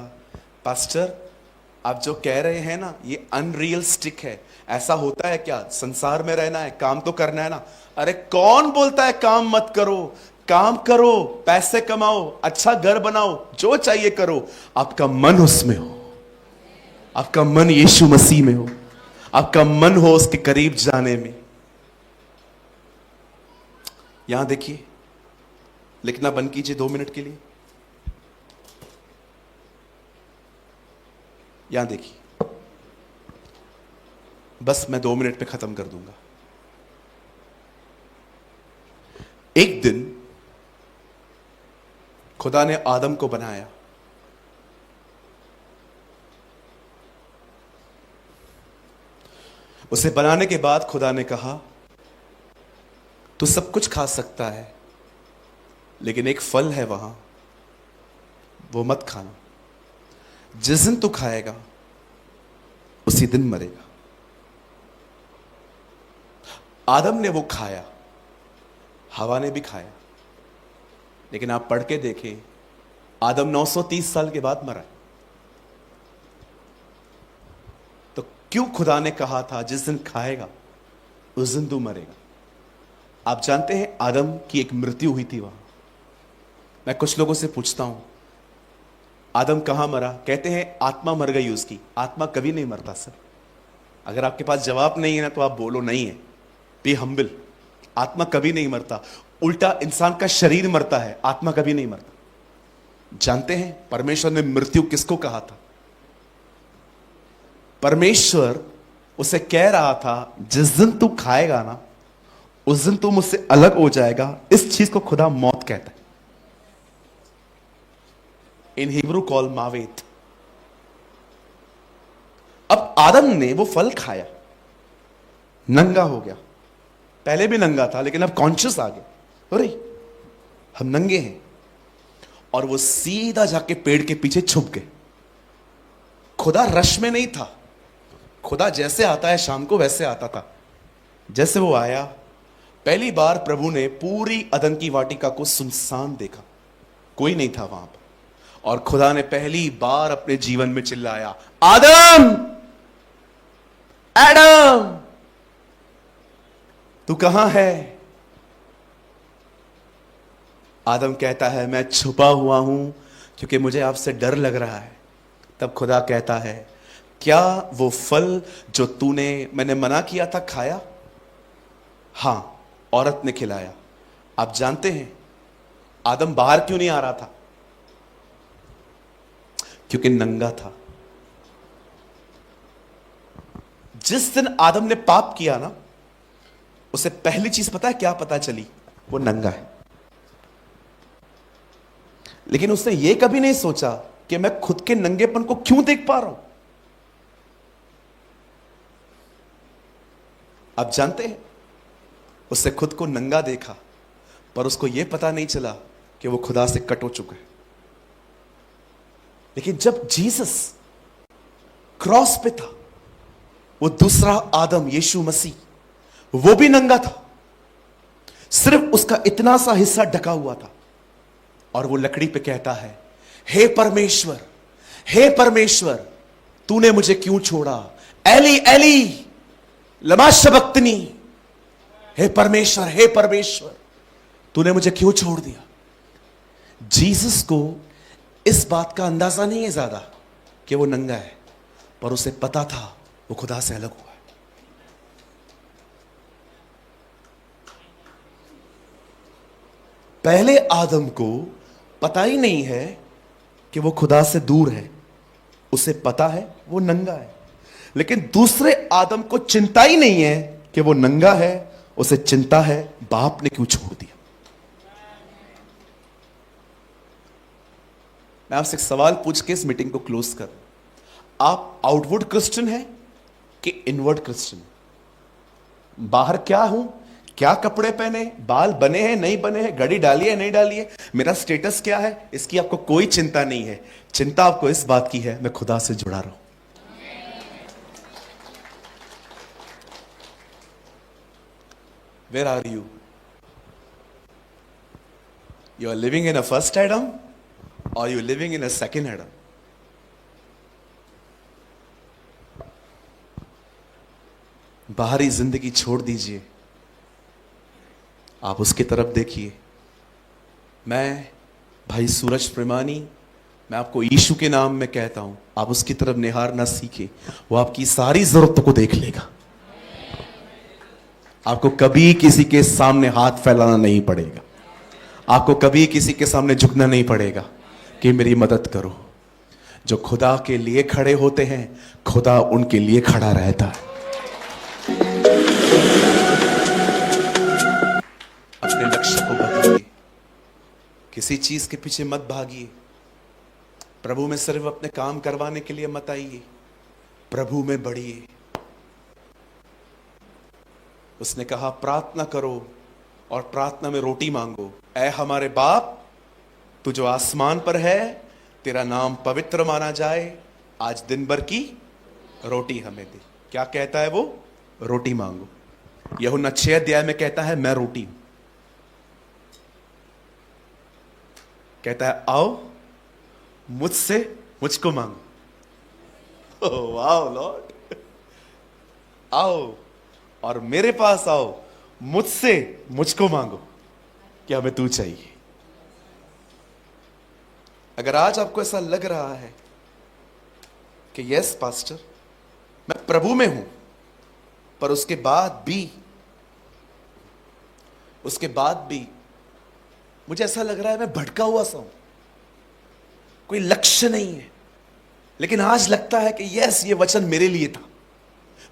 पास्टर आप जो कह रहे हैं ना, ये अनरियलिस्टिक है। ऐसा होता है क्या? संसार में रहना है, काम तो करना है ना। अरे कौन बोलता है काम मत करो? काम करो, पैसे कमाओ, अच्छा घर बनाओ, जो चाहिए करो। आपका मन उसमें हो, आपका मन यीशु मसीह में हो, आपका मन हो उसके करीब जाने में। यहां देखिए, लिखना बंद कीजिए 2 मिनट के लिए। यहां देखिए, बस मैं 2 मिनट पे खत्म कर दूंगा। एक दिन खुदा ने आदम को बनाया। उसे बनाने के बाद खुदा ने कहा, तू सब कुछ खा सकता है, लेकिन एक फल है वहां, वो मत खाना। जिस दिन तू खाएगा उसी दिन मरेगा। आदम ने वो खाया, हवा ने भी खाया, लेकिन आप पढ़ के देखें, आदम 930 साल के बाद मरा। तो क्यों खुदा ने कहा था जिस दिन खाएगा उस दिन तू मरेगा? आप जानते हैं आदम की एक मृत्यु हुई थी वहां। मैं कुछ लोगों से पूछता हूं, आदम कहां मरा? कहते हैं आत्मा मर गई उसकी। आत्मा कभी नहीं मरता सर। अगर आपके पास जवाब नहीं है ना तो आप बोलो नहीं है, बी हम्बल। आत्मा कभी नहीं मरता, उल्टा इंसान का शरीर मरता है, आत्मा कभी नहीं मरता। जानते हैं परमेश्वर ने मृत्यु किसको कहा था? परमेश्वर उसे कह रहा था जिस दिन तू खाएगा ना उस दिन तू मुझसे अलग हो जाएगा। इस चीज को खुदा मौत कहता है। इन हिब्रू कॉल मावेत। अब आदम ने वो फल खाया, नंगा हो गया। पहले भी नंगा था लेकिन अब कॉन्शियस आ गया, अरे हम नंगे हैं। और वो सीधा जाके पेड़ के पीछे छुप गए। खुदा रश में नहीं था। खुदा जैसे आता है शाम को वैसे आता था। जैसे वो आया, पहली बार प्रभु ने पूरी अदन की वाटिका को सुनसान देखा, कोई नहीं था वहां पर। और खुदा ने पहली बार अपने जीवन में चिल्लाया, आदम, एडम, तू कहां है? आदम कहता है मैं छुपा हुआ हूं क्योंकि मुझे आपसे डर लग रहा है। तब खुदा कहता है, क्या वो फल जो मैंने मना किया था खाया? हां, औरत ने खिलाया। आप जानते हैं आदम बाहर क्यों नहीं आ रहा था? क्योंकि नंगा था। जिस दिन आदम ने पाप किया ना, उसे पहली चीज पता है क्या पता चली? वो नंगा है। लेकिन उसने यह कभी नहीं सोचा कि मैं खुद के नंगेपन को क्यों देख पा रहा हूं। आप जानते हैं उसने खुद को नंगा देखा, पर उसको यह पता नहीं चला कि वो खुदा से कट हो चुका है। लेकिन जब जीसस क्रॉस पे था, वो दूसरा आदम यीशु मसीह, वो भी नंगा था, सिर्फ उसका इतना सा हिस्सा ढका हुआ था। और वो लकड़ी पे कहता है, हे परमेश्वर, हे परमेश्वर, तूने मुझे क्यों छोड़ा? एली एली लमा शबक्तनी। हे परमेश्वर, हे परमेश्वर, तूने मुझे क्यों छोड़ दिया? जीसस को इस बात का अंदाजा नहीं है ज्यादा कि वो नंगा है, पर उसे पता था वो खुदा से अलग हुआ है। पहले आदम को पता ही नहीं है कि वो खुदा से दूर है। उसे पता है वो नंगा है। लेकिन दूसरे आदम को चिंता ही नहीं है कि वो नंगा है। उसे चिंता है बाप ने क्यों छोड़ दिया। मैं आपसे एक सवाल पूछ के इस मीटिंग को क्लोज कर, आप आउटवर्ड क्रिश्चियन हैं कि इनवर्ड क्रिश्चियन? बाहर क्या हूं, क्या कपड़े पहने, बाल बने हैं नहीं बने हैं, घड़ी डाली है नहीं डाली है, मेरा स्टेटस क्या है, इसकी आपको कोई चिंता नहीं है। चिंता आपको इस बात की है, मैं खुदा से जुड़ा रहूं। Where are you? You are living in a first Adam or you living in a second Adam? बाहरी जिंदगी छोड़ दीजिए, आप उसकी तरफ देखिए। मैं भाई सूरज प्रेमानी, मैं आपको यीशु के नाम में कहता हूं, आप उसकी तरफ निहारना सीखिए। वो आपकी सारी जरूरतों को देख लेगा। आपको कभी किसी के सामने हाथ फैलाना नहीं पड़ेगा। आपको कभी किसी के सामने झुकना नहीं पड़ेगा कि मेरी मदद करो। जो खुदा के लिए खड़े होते हैं, खुदा उनके लिए खड़ा रहता है। अपने लक्ष्य को बदलिए, किसी चीज के पीछे मत भागिए। प्रभु में सिर्फ अपने काम करवाने के लिए मत आइए, प्रभु में बढ़िए। उसने कहा प्रार्थना करो और प्रार्थना में रोटी मांगो। ऐ हमारे बाप, तू जो आसमान पर है, तेरा नाम पवित्र माना जाए। आज दिन भर की रोटी हमें दे। क्या कहता है वो? रोटी मांगो। यूहन्ना 6 अध्याय में कहता है मैं रोटी हूं। कहता है आओ मुझसे मुझको मांगो। ओह वाह लॉर्ड, आओ और मेरे पास आओ, मुझसे मुझको मांगो कि हमें तू चाहिए। अगर आज आपको ऐसा लग रहा है कि यस पास्टर मैं प्रभु में हूं, पर उसके बाद भी मुझे ऐसा लग रहा है मैं भटका हुआ सा हूं, कोई लक्ष्य नहीं है, लेकिन आज लगता है कि यस ये वचन मेरे लिए था,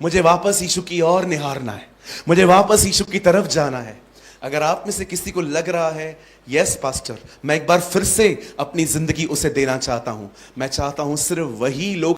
मुझे वापस यीशु की ओर निहारना है, मुझे वापस यीशु की तरफ जाना है। अगर आप में से किसी को लग रहा है यस पास्टर मैं एक बार फिर से अपनी जिंदगी उसे देना चाहता हूं, मैं चाहता हूं सिर्फ वही लोग